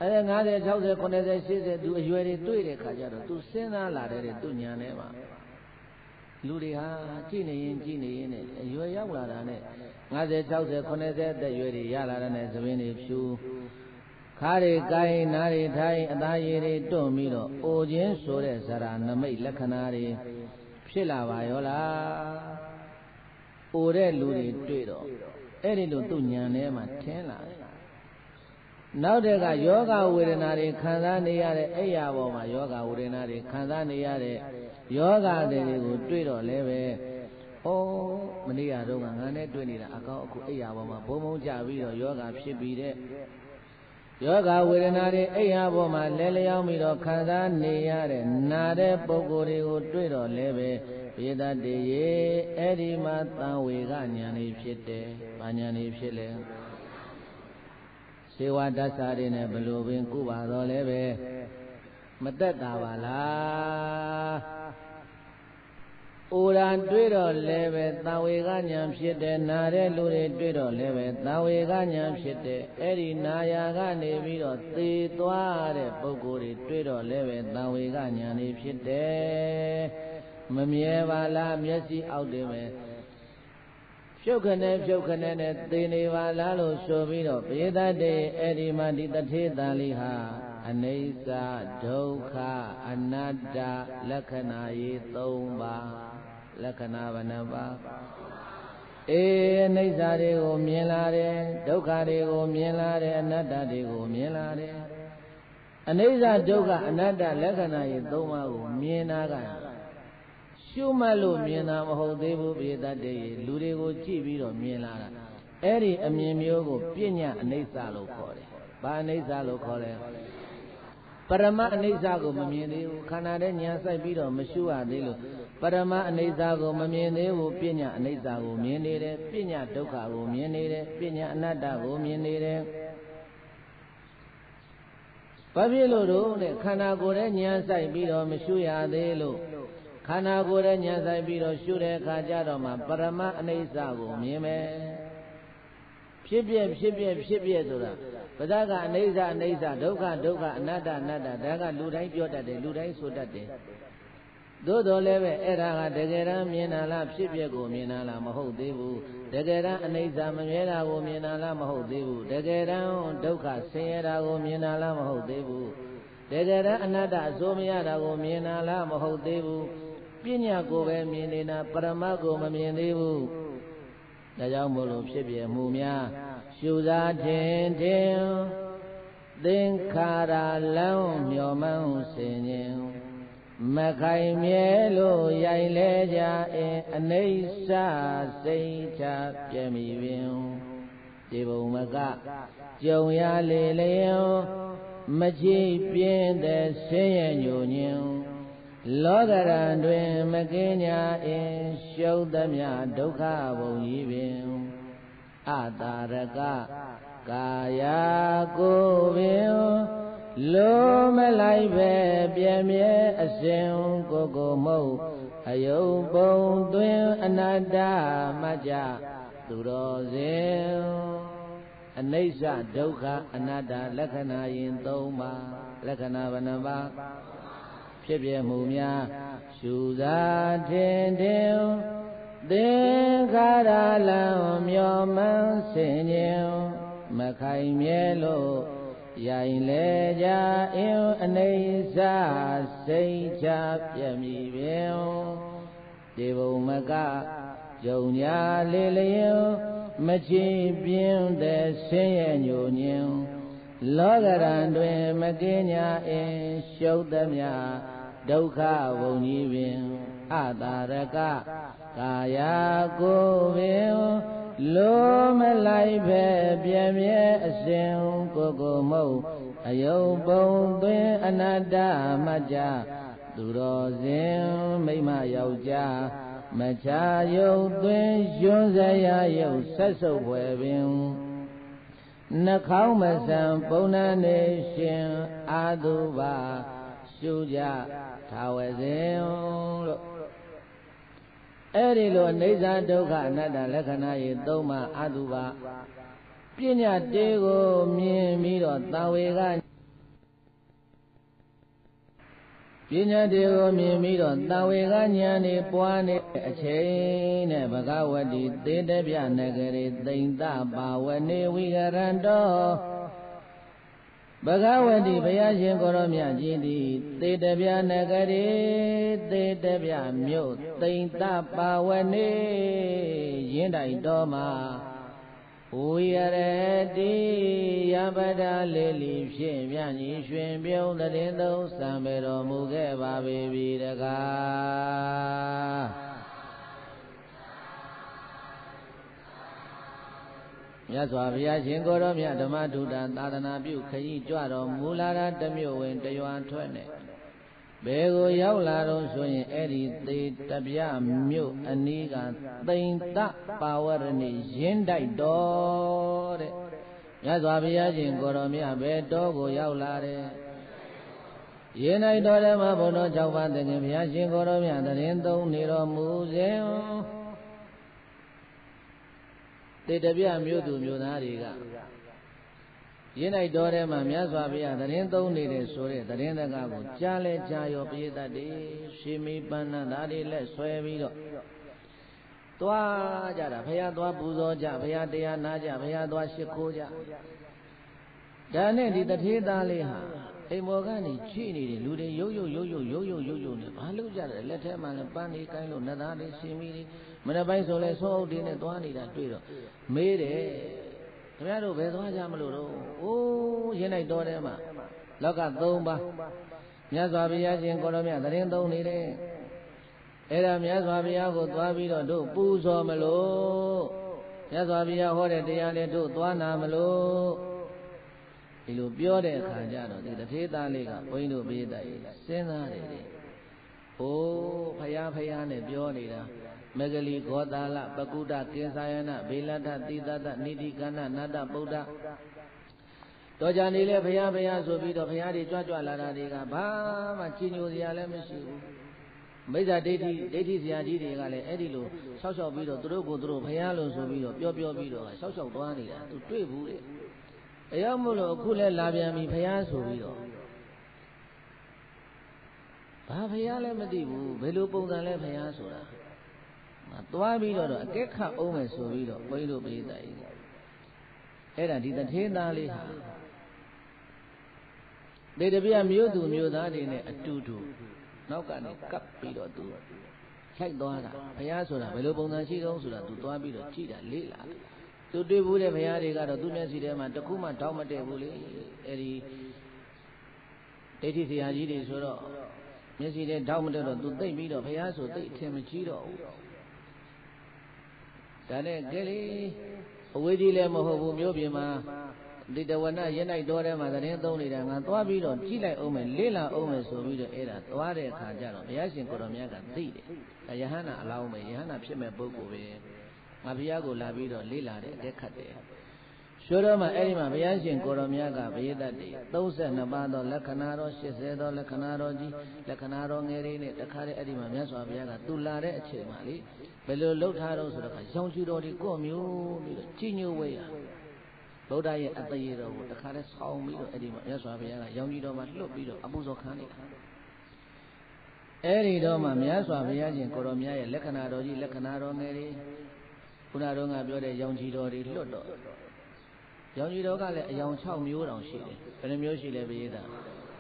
အဲ50 60 90 80သူအရွယ်တွေတွေ့တဲ့ခါကျတော့သူစဉ်းစားလာတဲ့သူညာထဲမှာလူတွေဟာကြည့်နေရင်နဲ့အရွယ်ရောက်လာတာနဲ့50 60 90အသက်ရွယ်တွေရလာတဲ့နဲ့သပင်တွေဖြူခါးတွေကိုင်းနားတွေထိုင်အသားရည်တွေတွန့်ပြီးတော့အိုခြင်းဆိုတဲ့ဇရာနမိတ်လက္ခဏာတွေဖြစ်လာပါရောလားအိုတဲ့လူတွေတွေ့တော့အဲ့ဒီလိုသူညာထဲမှာထင်လာတယ်နောက်တဲ့ကယောဂဝေဒနာတွေခံစားနေရတဲ့အိယာပေါ်မှာယောဂဝေဒနာတွေခံစားနေရတဲ့ယောဂတွေကိုတွေ့တော့လည်းပဲဩမနေ့ကတော့ငါနဲ့တွေ့နေတာအကောင်းအခုအိယာပေါ်မှာဘုံဘုံကြပြီးတော့ယောဂဖြစ်ပြီးတဲ့ယောဂဝေဒနာတွေအိယာပေါ်မှာလဲလျောင်းပြီးတော့ခံစားနေရတဲ့နာတဲ့ပုဂ္ဂိုလ်တွေကိုတွေ့တော့လည်းပဲဘေဒတေရေအဲ့ဒီမှာသံဝေကဉာဏ်လေးဖြစ်တယ်။ဘာဉာဏ်လေးဖြစ်လဲစေဝဒသတွေနဲ့ဘလို့ပင်ကုပါတော့လည်းပဲမသက်တာပါလားအိုရာတွေ့တော့လည်းပဲသံဝေကဉာဏ်ဖြစ်တယ်နာတဲ့လူတွေတွေ့တော့လည်းပဲသံဝေကဉာဏ်ဖြစ်တယ်အဲ့ဒီနာယာကနေပြီးတော့သေသွားတဲ့ပုဂ္ဂိုလ်တွေတွေ့တော့လည်းပဲသံဝေကဉာဏ်လေးဖြစ်တယ်မမြဲပါလားမျက်စိအောက်တည်းပဲဖြုတ်ခနဲ့နဲ့သေနေပါလားလို့ဆိုပြီးတော့ပေသတ္တေအဲ့ဒီမှာဒီတထေးသားလေးဟာအနိစ္စဒုက္ခအနတ္တလက္ခဏာရေး3ပါးလက္ခဏာဘယ်နှပါးအနိစ္စတွေကိုမြင်လာတယ်ဒုက္ခတွေကိုမြင်လာတယ်အနတ္တတွေကိုမြင်လာတယ်အနိစ္စဒုက္ခအနတ္တလက္ခဏာရေး3ပါးကိုမြင်တာကရှုမှတ်လို့မြင်တာမဟုတ်သေးဘူးပြေတတ်တယ်လူတွေကိုကြည့်ပြီးတော့မြင်လာတာအဲ့ဒီအမြင်မျိုးကိုပညာအနိစ္စလို့ခေါ်တယ်။ဘာအနိစ္စလို့ခေါ်လဲပရမအနိစ္စကိုမမြင်သေးဘူးခန္ဓာနဲ့ညာဆိုင်ပြီးတော့မရှုရသေးလို့ပရမအနိစ္စကိုမမြင်သေးဘူးပညာအနိစ္စကိုမြင်နေတယ်ပညာဒုက္ခကိုမြင်နေတယ်ပညာအနတ္တကိုမြင်နေတယ်ဘာဖြစ်လို့တော့တဲ့ခန္ဓာကိုယ်နဲ့ညာဆိုင်ပြီးတော့မရှုရသေးလို့ခန္ဓာကိုယ်ရဲ့ဉာဏ်ဆိုင်ပြီးတော့ရှုတဲ့အခါကျတော့မှပရမအနိစ္စကိုမြင်မယ်ဖြစ်ပြဆိုတာပဇာကအနိစ္စဒုက္ခအနတ္တဒါကလူတိုင်းပြောတတ်တယ်လူတိုင်းဆိုတတ်တယ်သို့တော်လည်းပဲအဲ့ဒါကတကယ်တမ်းမြင်တာလားဖြစ်ပြကိုမြင်တာလားမဟုတ်သေးဘူးတကယ်တမ်းအနိစ္စမမြဲတာကိုမြင်တာလားမဟုတ်သေးဘူးတကယ်တမ်းဒုက္ခဆင်းရဲတာကိုမြင်တာလားမဟုတ်သေးဘူးတကယ်တမ်းအနတ္တအစိုးမရတာကိုမြင်တာလားမဟုတ်သေးဘူးပညာကိုပဲမြင်နေတာပရမတ်ကိုမမြင်သေးဘူးဒါကြောင့်မို့လို့ဖြစ်ပြမှုများရှုစားခြင်းသင်္ခါရလမ်းမျောမှန်းဆင်ခြင်းမခိုင်မြဲလို့ရိုင်လဲကြအနိစ္စစိတ်ချပြမိပင် ဒီဘုံမကကြုံရလေလျောမကြည့်ပြင်းတဲ့ဆင်းရဲညိုညင်လောကရန်တွင်မကင်းညာအင်းရှုံးသမျှဒုက္ခဘုံကြီးပင်အတာရကကာယကိုယ်ပင်လိုမလိုက်ပဲပြည့်မြဲအစဉ်ကိုမဟုတ်အယုံပုံသွင်းအနတ္တမကြသူတော်စဉ်အနိစ္စဒုက္ခအနတ္တလက္ခဏာယင်၃ပါးလက္ခဏာဘယ်နှပါးဖြစ်ပြမှုများရှုသာထင်ထင်သင်္ခါရလံမျောမှန်းဆင်ញင်မခိုင်မြဲလို့ရိုင်လေကြအင်းအနေစာစိတ်ချပြည့်မည်ပင်ဒီဘုံမကယုံညာလေလျင်မချီပြင်းတဲ့ဆင်းရဲညိုညင်လောကရန်တွင်မကင်းညာအင်းရှုပ်သမျှဒုက္ခဘုံကြီးပင်အတာရကကာယကိုယ်ပင်လိုမလိုက်ပဲပြည့်မြဲအစဉ်ကိုမဟုတ်အယုံပုံသွင်းအနတ္တမကြသူတော်စဉ်မိမယောက်ျားမချာယုတ်သွင်းရွှန်းစရာယုတ်ဆက်ဆုပ်ွယ်ပင်နှခေါင်းမဆံပုံနာနေရှင်အာသုဘရှုကြထာဝစဉ်လို့အဲ့ဒီလိုအိဋ္ဌဒုက္ခအနတ္တလက္ခဏာရေ၃ပါးအာသုဘပညာတေကိုမြင်ပြီးတော့သာဝေကပညာတွေကိုမြင်ပြီးတော့သာဝေကဉာဏ်နေပွားနေအချိန်နဲ့ဘဂဝတိသေတပြနဂရေသိမ့်တပါဝနေဝိကရန္တောဘဂဝတိဘုရားရှင်ကိုရောမြတ်ကြီးသည်သေတပြနဂရေသေတပြမြို့သိမ့်တပါဝနေရင်းတိုင်တော်မှာဝိရတိယပဒလေးလီဖြင့်မြတ်ကြီးရွှင်ပြုံးတဲ့သုံးစံပေတော်မူခဲ့ပါပြီတကားမြတ်စွာဘုရားရှင်ကိုရောမြတ်ဓမ္မဒုတာသာသနာပြုခရီးကြွတော်မူလာတာတမြို့ဝင်တရွာထွက်နဲ့ဘယ်ကိုရောက်လာတော့ဆိုရင်အဲ့ဒီသေတပြမြို့အနီးကသိမ့်တပါဝရဏိရင်းတိုက်တော်တဲ့မြတ်စွာဘုရားရှင်ကိုရောမြတ်ဘယ်တော်ကိုရောက်လာတယ်ရင်းတိုက်တော်ထဲမှာဘုန်းတော်၆ပါးသခင်ဘုရားရှင်ကိုရောမြတ်တရင်သုံးနေတော်မူစဉ်သေတပြမြို့သူမြို့သားတွေကရင်းလိုက်တော်ထဲမှာမြတ်စွာဘုရားသတင်းသုံးနေတဲ့ဆိုတဲ့သတင်းစကားကိုကြားလဲကြားရောပိဋကတ်တွေရှင်မီပန်းနသားတွေလက်ဆွဲပြီးတော့သွားကြတာဘုရားသွားပူဇော်ကြဘုရားတရားနာကြဘုရားသွားရှိခိုးကြဒါနဲ့ဒီတထေးသားလေးဟာအိမ်မော်ကနေခြိနေတယ်လူတွေရုပ်နဲ့ဘာလို့ကြတယ်လက်ထဲမှာလည်းပန်းနေကိုင်းလို့နသားတွေရှင်မီတွေမနေ့ပိုင်းဆိုလဲဆောအုပ်တွေနဲ့သွားနေတာတွေ့တော့မေးတယ်ခင်ဗျားတို့ဘယ်သွားကြမလို့တော့အိုးရင်းလိုက်တော်ထဲမှာလောက၃ပါးမြတ်စွာဘုရားရှင်ကိုရောမြတ်သတင်းသုံးနေတယ်အဲ့ဒါမြတ်စွာဘုရားကိုသွားပြီးတော့တို့ပူဇော်မလို့မြတ်စွာဘုရားဟောတဲ့တရားလေးတို့သွားနာမလို့ဒီလိုပြောတဲ့အခါကျတော့ဒီတထေးသားလေးကဘုန်းကြီးတို့ပြေးတိုက်စဉ်းစားတယ်တဲ့အိုးဖယားနဲ့ပြောနေတာမဂလီဂောတာလပကုဒ္ဒကိသယနာဘေလတ္ထတိတတနိတိကဏနာတပုဒ္ဒတော်ကြနေလေဘုရားဆိုပြီးတော့ဘုရားတွေကြွလာတာတွေကဘာမှချီညိုစရာလည်းမရှိဘူးမိစ္ဆာဒိဋ္ဌိဆရာကြီးတွေကလည်းအဲ့ဒီလိုဆောက်ရှောက်ပြီးတော့သူတို့ကိုသူတို့ဘုရားလို့ဆိုပြီးတော့ပြောပြီးတော့ဆောက်ရှောက်သွားနေတာသူတွေ့ဘူးတဲ့အရောက်မို့လို့အခုလဲလာပြန်ပြီဘုရားဆိုပြီးတော့ဘာဘုရားလည်းမသိဘူးဘယ်လိုပုံစံလဲဘုရားဆိုတာသွားပြီးတော့အကဲခတ်အောင်မယ်ဆိုပြီးတော့ဘုန်းကြီးတို့ပြေးတိုက်အဲ့ဒါဒီတထေးသားလေးဟာဒေတပြမြို့သူမြို့သားတွေနဲ့အတူတူနောက်ကနေကပ်ပြီးတော့သူလိုက်သွားတာဘုရားဆိုတာဘယ်လိုပုံစံရှိတုံးဆိုတာသူသွားပြီးတော့ကြည့်တာလေ့လာသူတွေ့ဘူးတဲ့ဘုရားတွေကတော့သူ့မျက်စိထဲမှာတခုမှတောင်းမတည့်ဘူးလေအဲ့ဒီဒိဋ္ဌိဆရာကြီးတွေဆိုတော့မျက်စိထဲတောင်းမတည့်တော့သူသိမ့်ပြီးတော့ဘုရားဆိုသိအထင်မကြီးတော့ဘူးဒါနဲ့ကဲလေ အဝေးကြီးလည်းမဟုတ်ဘူးမြို့ပြင်မှာဒီတဝနာရင်းလိုက်တော်ထဲမှာသတင်းသုံးနေတာငါသွားပြီးတော့ကြည့်လိုက်အောင်မယ်လေးလာအောင်မယ်ဆိုပြီးတော့အဲ့ဒါသွားတဲ့အခါကျတော့ဘုရားရှင်ကိုရောမြတ်ကသိတယ်။ယဟန္တာအလောင်းပဲယဟန္တာဖြစ်မဲ့ပုဂ္ဂိုလ်ပဲငါဘုရားကိုလာပြီးတော့လေးလာတဲ့အတက်ခတ်တယ်။ရွှေတော်မှာအဲ့ဒီမှာဘုရားရှင်ကိုရောမြတ်ကဘယတတ်တယ်32ပါးသောလက္ခဏာတော်80သောလက္ခဏာတော်ကြီးလက္ခဏာတော်ငယ်လေးနဲ့တခါတည်းအဲ့ဒီမှာမြတ်စွာဘုရားကသူလာတဲ့အချိန်မှာလေဘယ်လိုလှုပ်ထားတော့ဆိုတော့ရောင်ချူတော်ဒီကိုမျိုးပြီးတော့ကြီးညိုဝဲရဗုဒ္ဓရဲ့အတရေတော်ကိုတခါတည်းဆောင်းပြီးတော့အဲ့ဒီမှာမြတ်စွာဘုရားကရောင်ကြီးတော်မှာလွတ်ပြီးတော့အပူဇော်ခံနေတာအဲ့ဒီတော့မှမြတ်စွာဘုရားရှင်ကိုရောမြတ်ရဲ့လက္ခဏာတော်ကြီးလက္ခဏာတော်ငယ်လေးခုနတုန်းကပြောတဲ့ရောင်ကြီးတော်တွေလွတ်တော့ရောင်ကြီးတော်ကလည်းအယောင်6မျိုးတောင်ရှိတယ်ဘယ်နှမျိုးရှိလဲဘိယတာ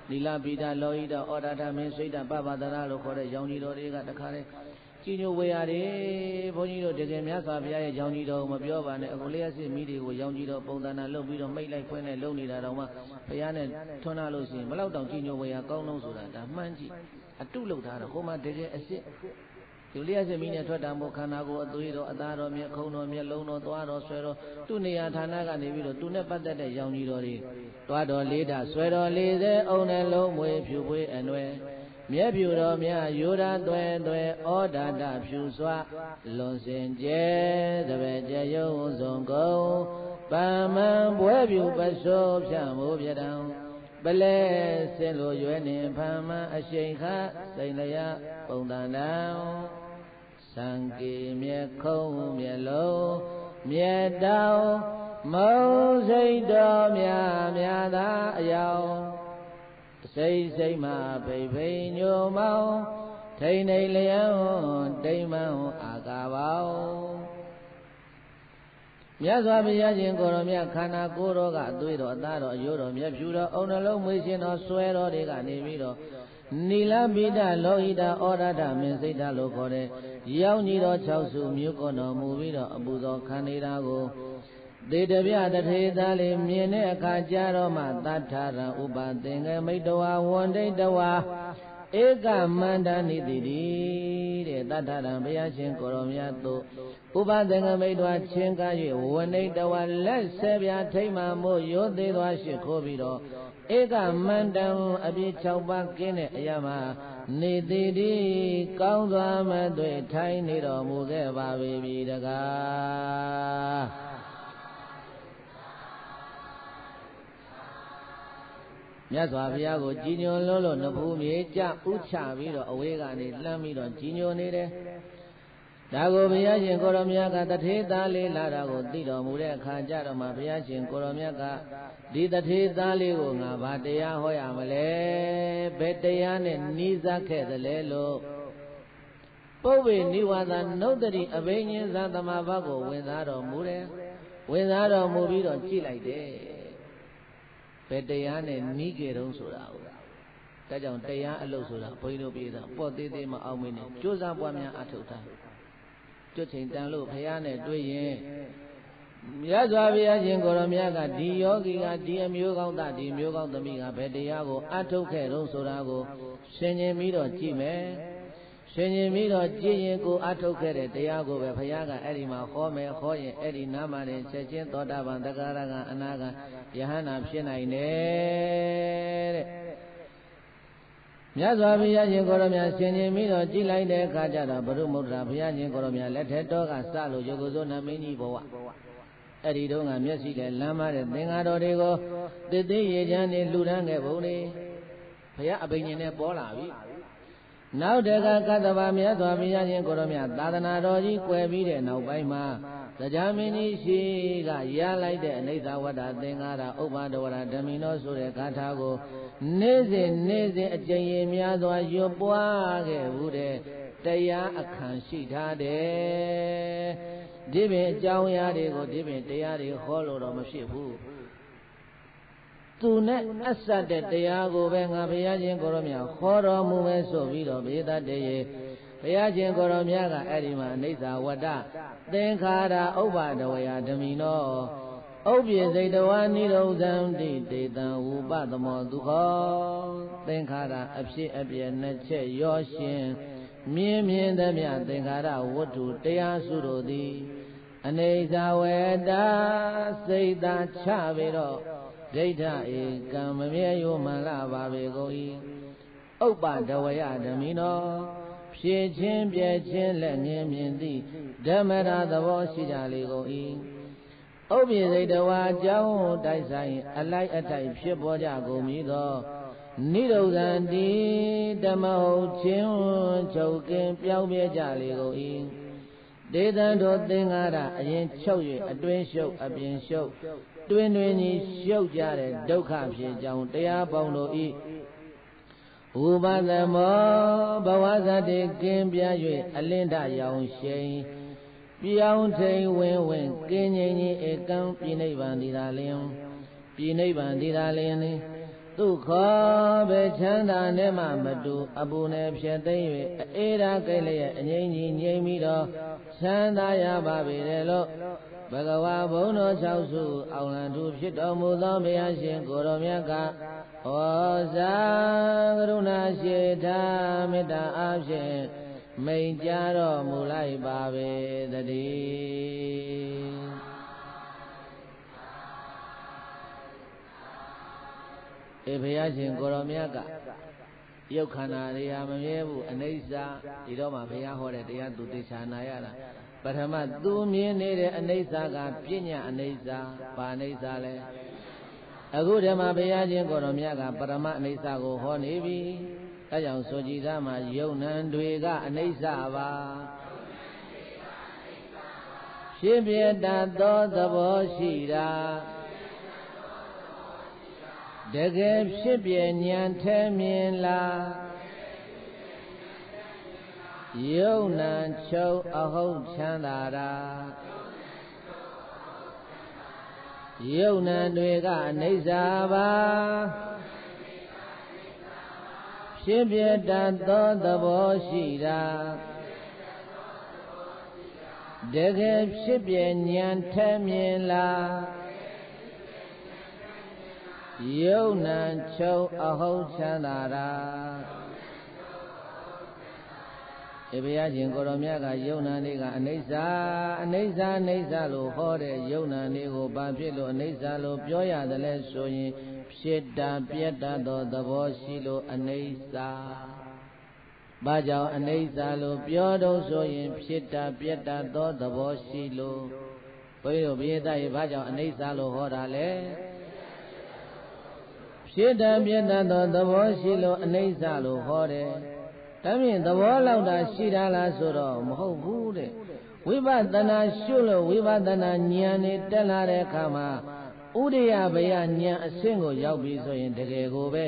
နီလာပိတာလောဟိတဩဒါထမင်းစိတ်တပပဒရာလို့ခေါ်တဲ့ရောင်ကြီးတော်တွေကတခါတည်းကြီးညိုဝေရတယ်ဘုန်းကြီးတို့တကယ်မြတ်စွာဘုရားရဲ့ရောင်ကြီးတော်ကိုမပြောပါနဲ့အခုလျှက်စစ်မိတွေကိုရောင်ကြီးတော်ပုံသဏ္ဍာန်လုပ်ပြီးတော့မိတ်လိုက်ဖွင့်လိုက်လုပ်နေတာတော့မှဘုရားနဲ့ထွန်းလာလို့ရှိရင်မလောက်တောင်ကြီးညိုဝေရကောင်းလုံးဆိုတာဒါမှန်းကြည့်အတုလုပ်ထားတော့ဟိုမှာတကယ်အစ်စ်ဒီလျှက်စစ်မိနဲ့ထွက်တာမို့ခန္ဓာကိုယ်အသွေးတော်အသားတော်မျက်ခုံးတော်မျက်လုံးတော်သွားတော်ဆွဲတော်သူ့နေရာဌာနကနေပြီးတော့သူနဲ့ပတ်သက်တဲ့ရောင်ကြီးတော်တွေတွားတော်လေးတာဆွဲတော်40အုံနဲ့လုံးမွေဖြူပွေးအနွယ်မြဲဖြူတော်မြရိုးရာသွဲသွဲဩဒါတဖြူစွာလွန်စင်ကျဲတပည့်ကျရုံစုံကုန်ပမန်ပွဲဖြူပစိုးဖြန့်မိုးပြတံပလဲစင်လိုရွယ်နေဖမ်းမအရှိန်ခစိန်လျာပုံတန်တံစံကေမြဲခုံးမြဲလုံးမြဲတောင်မုံစိတ်တော်မြသာအယောင်စိတ်စိတ်မှဖိဖိညိုမောင်းထိန်နေလျံတိမ်မန်းအာကာပေါမြတ်စွာဘုရားရှင်ကိုရောမြတ်ခန္ဓာကိုယ်တော်ကအသွေးတော်အသားတော်အယိုးတော်မျက်ဖြူတော်အုံနှလုံးမွေးရှင်တော်ဆွဲတော်တွေကနေပြီးတော့နီလပိတလောဟိတဩရဒမင်းစိတ်ဓာလို့ခေါ်တဲ့ရောင်ကြီးတော်6စုမြို့ကွန်တော်မူပြီးတော့အပူဇော်ခံနေတာကိုသေတပြတထေသားလေးမြင်တဲ့အခါကျတော့မှသတ္ထရံဥပသင်္ကေမိတ္တဝါဝန္ဒိတဝါဧကမန္တနိတိတိတဲ့သတ္ထရံဘုရားရှင်ကိုရောမြတ်တို့ဥပသင်္ကေမိတ္တဝါချင်းကား၍ဝန္ဒိတဝါလက်ဆဲပြထိမ့်မှမို့ရိုးသေးသွားရှိခိုးပြီးတော့ဧကမန္တံအပြည့်6ပါးကင်းတဲ့အရာမှာနေတိတိကောင်းစွာမသွေထိုင်နေတော်မူခဲ့ပါပြီတကားမြတ်စွာဘုရားကိုကြည်ညိုလို့နဖူးမြေကြဥချပြီးတော့အဝေးကနေလှမ်းပြီးတော့ကြည်ညိုနေတယ်။ဒါကိုဘုရားရှင်ကိုရောမြတ်ကတထေသားလေးလာတာကိုသိတော်မူတဲ့အခါကျတော့မှဘုရားရှင်ကိုရောမြတ်ကဒီတထေသားလေးကိုငါဘာတရားဟောရမလဲဘယ်တရားနဲ့နီးစပ်ခဲ့သလဲလို့ပုဗ္ဗေနိဝါဒနုတ္တိအဘိညာဉ်သသမဘာကိုဝင်စားတော်မူတယ်။ဝင်စားတော်မူပြီးတော့ကြည်လိုက်တယ်ဘယ်တရားနဲ့နီးကြတုံးဆိုတာဟုတ်ဒါကြောင့်တရားအလုပ်ဆိုတာဘုန်းကြီးတို့ပြည်သားပေါ့သေးသေးမအောင်မင်းနဲ့ကြိုးစားပွားများအထောက်ထားကျွတ်ချိန်တန်လို့ဘုရားနဲ့တွေ့ရင်မြတ်စွာဘုရားရှင်ကိုရောမြတ်ကဒီယောဂီကဒီအမျိုးကောင်းသားဒီမျိုးကောင်းသမီးကဘယ်တရားကိုအထုတ်ခဲ့တုံးဆိုတာကိုရှင်းရင်ပြီးတော့ကြည့်မယ်ရှင်ရင်ပြီးတော့ကြည်ရင်ကိုအထုတ်ခဲ့တဲ့တရားကိုပဲဘုရားကအဲ့ဒီမှာဟောမယ်ဟောရင်အဲ့ဒီနားမှာနဲ့ချက်ချင်းသောတာပန်တဂရကအနာဂံယဟန္တာဖြစ်နိုင်တယ်တဲ့မြတ်စွာဘုရားရှင်ကိုရောမြတ်ရှင်ရင်ပြီးတော့ကြည်လိုက်တဲ့အခါကျတော့ဘုရုမုဒ္ဒရာဘုရားရှင်ကိုရောမြတ်လက်ထက်တော်ကစလို့ယုဂုဇောနမင်းကြီးဘဝအဲ့ဒီတော့ကမျက်စိနဲ့လမ်းမတဲ့သင်္ဃာတော်တွေကိုတည်တည်ရေချမ်းနေလှူဒန်းခဲ့ပုံနေဘုရားအဘိညာဉ်နဲ့ပေါ်လာပြီနောက်တကကတ္တဗမြတ်စွာဘုရားရှင်ကိုရောမြတ်သာသနာတော်ကြီးကွယ်ပြီးတဲ့နောက်ပိုင်းမှာတရားမင်းကြီးရှိကရလိုက်တဲ့အနိစ္စဝတ္တသင်္ဃာရဥပ္ပါဒဝရဓမ္မိနောဆိုတဲ့ဂါထာကိုနေ့စဉ်အကျဉ်းရများစွာရွတ်ပွားခဲ့ဘူးတဲ့တရားအခမ်းရှိထားတယ်ဒီပင်အကြောင်းအရာတွေကိုဒီပင်တရားတွေဟောလို့တော့မဖြစ်ဘူးသူနဲ့အဆက်တဲ့တရားကိုပဲငါဘုရားရှင်ကိုရောမြတ်ခေါ်တော်မူမယ်ဆိုပြီးတော့ဘေဒတရေဘုရားရှင်ကိုရောမြတ်ကအဲ့ဒီမှာအနိစ္စဝတ္တသင်္ခါရဥပ္ပါဒဝယဓမ္မိနောဥပ္ပိစိတဝါနိရောဓံတိတေတံဝုပသမောဒုက္ခသင်္ခါရအဖြစ်အပျက်နှစ်ချက်ရောရှင်မြင်သမျှသင်္ခါရဝတ္ထုတရားစုတို့သည် အနေစာဝေဒစိတ်သာချပြီးတော့ဒိဋ္ဌဧကံမမြဲယုမှန်လာပါပေကုန်၏ဥပ္ပဒဝယဓမိနောဖြည့်ချင်းပြည့်ချင်းလက်ငင်းမြင်သည့်ဓမ္မရာသဘောရှိကြလေကုန်၏ဥပ္ပိစိတ်တဝါအကြောင်းတိုက်ဆိုင်အလိုက်အထိုက်ဖြစ်ပေါ်ကြကုန်မည်သောနိရုဒ္ဓံတိဓမ္မဟုတ်ချင်းချုပ်ကင်းပြောင်းပြကြလေကုန်၏ဒေသံတို့သင်္ဃာရအရင်ချုပ်၍အတွင်းရှုပ်အပြင်ရှုပ်တွင်တွင်ကြီးရှုပ်ကြတဲ့ဒုက္ခဖြစ်ကြောင်းတရားပေါင်းတို့၏ဥပသမောဘဝဇတိကင်းပြ၍အလင်းတရောင်ရှိန်ပြောင်းထိန်ဝင်ဝင်ကင်းငြိမ်ကြီးဧကံပြိနိဗ္ဗာန်ဒီသာလင်းပြိနိဗ္ဗာန်ဒီသာလင်းဒုက္ခပဲချမ်းသာနဲ့မှမတူအပူနဲ့ဖြစ်သိမ့်၍အေရာကိလေရဲ့အငြိမ့်ကြီးငြိမ့်ပြီးတော့ချမ်းသာရပါပေတယ်လို့ဘဂဝါဘုံတော်၆စုအောင်လံသူဖြစ်တော်မူသောဘုရားရှင်ကိုယ်တော်မြတ်ကဩဇာကရုဏာရှိတာမေတ္တာအားဖြင့်မိန်ကြားတော်မူလိုက်ပါပေတည်းဘုရားရှင်ကိုယ်တော်မြတ်ကရုပ်ခန္ဓာတွေဟာမမြဲဘူးအနိစ္စဒီတော့မှဘုရားဟောတဲ့တရားသူသိချာနာရတာပထမသူမြင်နေတဲ့အနိစ္စကပညာအနိစ္စဘာအနိစ္စလဲအခုဓမ္မဘုရားရှင်ကိုယ်တော်မြတ်ကပရမအနိစ္စကိုဟောနေပြီအဲကြောင့်ဆိုကြည်သားမှာယုံနံတွေကအနိစ္စပါဖြစ်ပြတတ်သောသဘောရှိတာတကယ်ဖြစ်ပြဉာဏ်ထဲမြင်လားယုံနံချုပ်အဟုတ်ချမ်းသာတာယုံနံတွေကအနိစ္စပါဖြစ်ပြတတ်သောသဘောရှိတာတကယ်ဖြစ်ပြဉာဏ်ထဲမြင်လားယုံနံချုပ်အဟုတ်ချမ်းသာတာဘုရားရှင်ကိုယ်တော်မြတ်ကယုံနံလေးကအနိစ္စအနိစ္စအနိစ္စလို့ဟောတဲ့ယုံနံလေးကိုဘာဖြစ်လို့အနိစ္စလို့ပြောရတယ်လဲဆိုရင်ဖြစ်တာပြတ်တတ်သောသဘောရှိလို့အနိစ္စဘာကြောင့်အနိစ္စလို့ပြောတော့ဆိုရင်ဖြစ်တာပြတ်တတ်သောသဘောရှိလို့ဘုရားတို့ဘုရားသားရေဘာကြောင့်အနိစ္စလို့ဟောတာလဲဖြစ်တာပြတ်တတ်သောသဘောရှိလို့အနိစ္စလို့ဟောတယ်ဒါဖြင့်သဘောလောက်တာရှိတာလားဆိုတော့မဟုတ်ဘူးတဲ့ဝိပဿနာရှုလို့ဝိပဿနာဉာဏ်နဲ့တက်လာတဲ့အခါမှာဥဒိယဘယဉာဏ်အဆင့်ကိုရောက်ပြီဆိုရင်တကယ်ကိုပဲ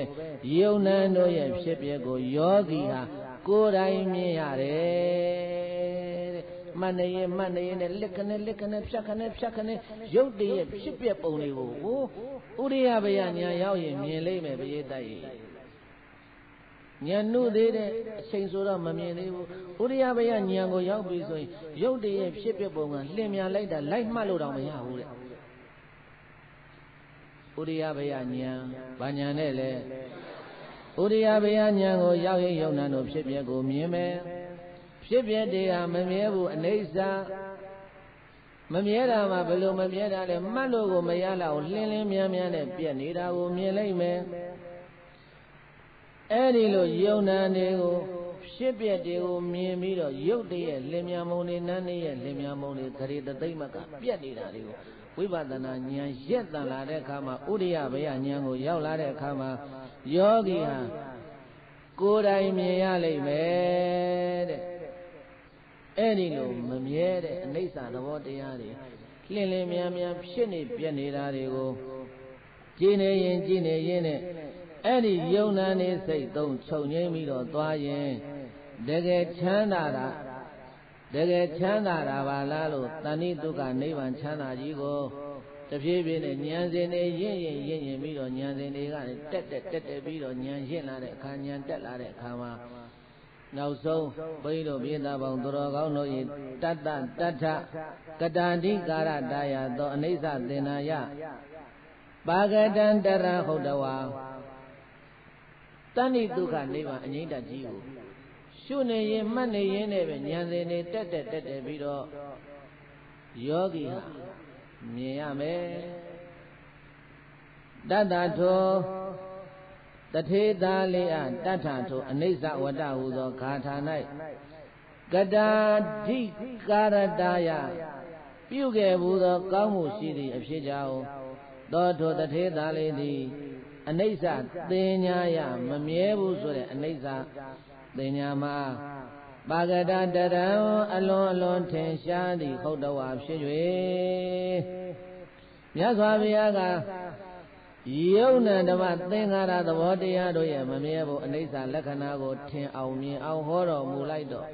ယုံနံတို့ရဲ့ဖြစ်ပျက်ကိုယောဂီဟာကိုယ်တိုင်မြင်ရတယ်တဲ့မှတ်နေရင်နဲ့လက်ကနဲ့ဖြတ်ခနဲ့ရုပ်တည်းရဲ့ဖြစ်ပျက်ပုံတွေကိုဥဒိယဘယဉာဏ်ရောက်ရင်မြင်လိမ့်မယ်ပရိသတ်ကြီးဉာဏ်နုသေးတဲ့အချိန်ဆိုတော့မမြင်သေးဘူးဥဒိယဘယဉာဏ်ကိုရောက်ပြီဆိုရင်ရုပ်တည်းရဲ့ဖြစ်ပျက်ပုံကလျင်မြန်လိုက်တာလိုက်မှတ်လို့တော့မရဘူးတဲ့ဥဒိယဘယဉာဏ်ဘာဉာဏ်နဲ့လဲဥဒိယဘယဉာဏ်ကိုရောက်ရင်ယုံနာတို့ဖြစ်ပျက်ကိုမြင်မယ်ဖြစ်ပျက်တွေဟာမမြဲဘူးအနိစ္စမမြဲတာမှဘယ်လိုမမြဲတာလဲမှတ်လို့ကိုမရလောက်လင်းမြန်နဲ့ပြက်နေတာကိုမြင်လိုက်မယ်အဲ့ဒီလိုယုံနာတွေကိုဖြစ်ပျက်တွေကိုမြင်ပြီးတော့ရုပ်တည်းရဲ့လင်မြန်မုံတွေနန်းရဲ့လင်မြန်မုံတွေခရီးသိမ့်မကပြက်နေတာတွေကိုဝိပဿနာဉာဏ်ရက်တန်လာတဲ့အခါမှာဥဒိယဘယဉာဏ်ကိုရောက်လာတဲ့အခါမှာယောဂီဟာကိုယ်တိုင်မြင်ရလိမ့်မယ်တဲ့အဲ့ဒီလိုမမြဲတဲ့အနိစ္စသဘောတရားတွေလင်းမြန်ဖြစ်နေပြက်နေတာတွေကိုကြည်နေရင်နဲ့အဲ့ဒီယုံနာနေစိတ်သုံးချုပ်ငိမ့်ပြီးတော့သွားရင်တကယ်ချမ်းသာတာပါလားလို့တဏှိဒုက္ခနိဗ္ဗာန်ချမ်းသာကြီးကိုတဖြည်းဖြည်းနဲ့ဉာဏ်စဉ်တွေရင့်ပြီးတော့ဉာဏ်စဉ်တွေကတက်ပြီးတော့ဉာဏ်ရင့်လာတဲ့အခါဉာဏ်တက်လာတဲ့အခါမှာနောက်ဆုံးဘုန်းကြီးတို့ပြည်သားပေါင်းသူတော်ကောင်းတို့၏တတ္ထကတန္တိကာရတာယသောအနိစ္စသင်္နာယပါကတံတရဟုတ်တဝါတဏှိဒုက္ခနိဗ္ဗာန်အငြိမ့်တကြီးကိုရှုနေရင်မှတ်နေရင်နဲ့ပဲဉာဏ်စဉ်တွေတက်ပြီးတော့ ယောဂီဟာမြင်ရမယ်တတ္တထောတထေသာလေးအတ္ထထောအနိစ္စဝတ္တဟူသောဂါထာ၌ကတာဓိကာရတယပြုခဲ့ဘူးသောကောင်းမှုရှိသည့်အဖြစ်ကြောင့်သောထိုတထေသာလေးသည်အနိစ္စသင်ညာယမမြဲဘူးဆိုတဲ့အနိစ္စသင်ညာမှာပါကတတရံအလွန်ထင်ရှားသည့်ဟုတ်တော်ဝါဖြစ်၍မြတ်စွာဘုရားကယုံနာဓမ္မသင်္ခါရသဘောတရားတို့ရဲ့မမြဲဘူးအနိစ္စလက္ခဏာကိုထင်အောင်မြင်အောင်ဟောတော်မူလိုက်တော့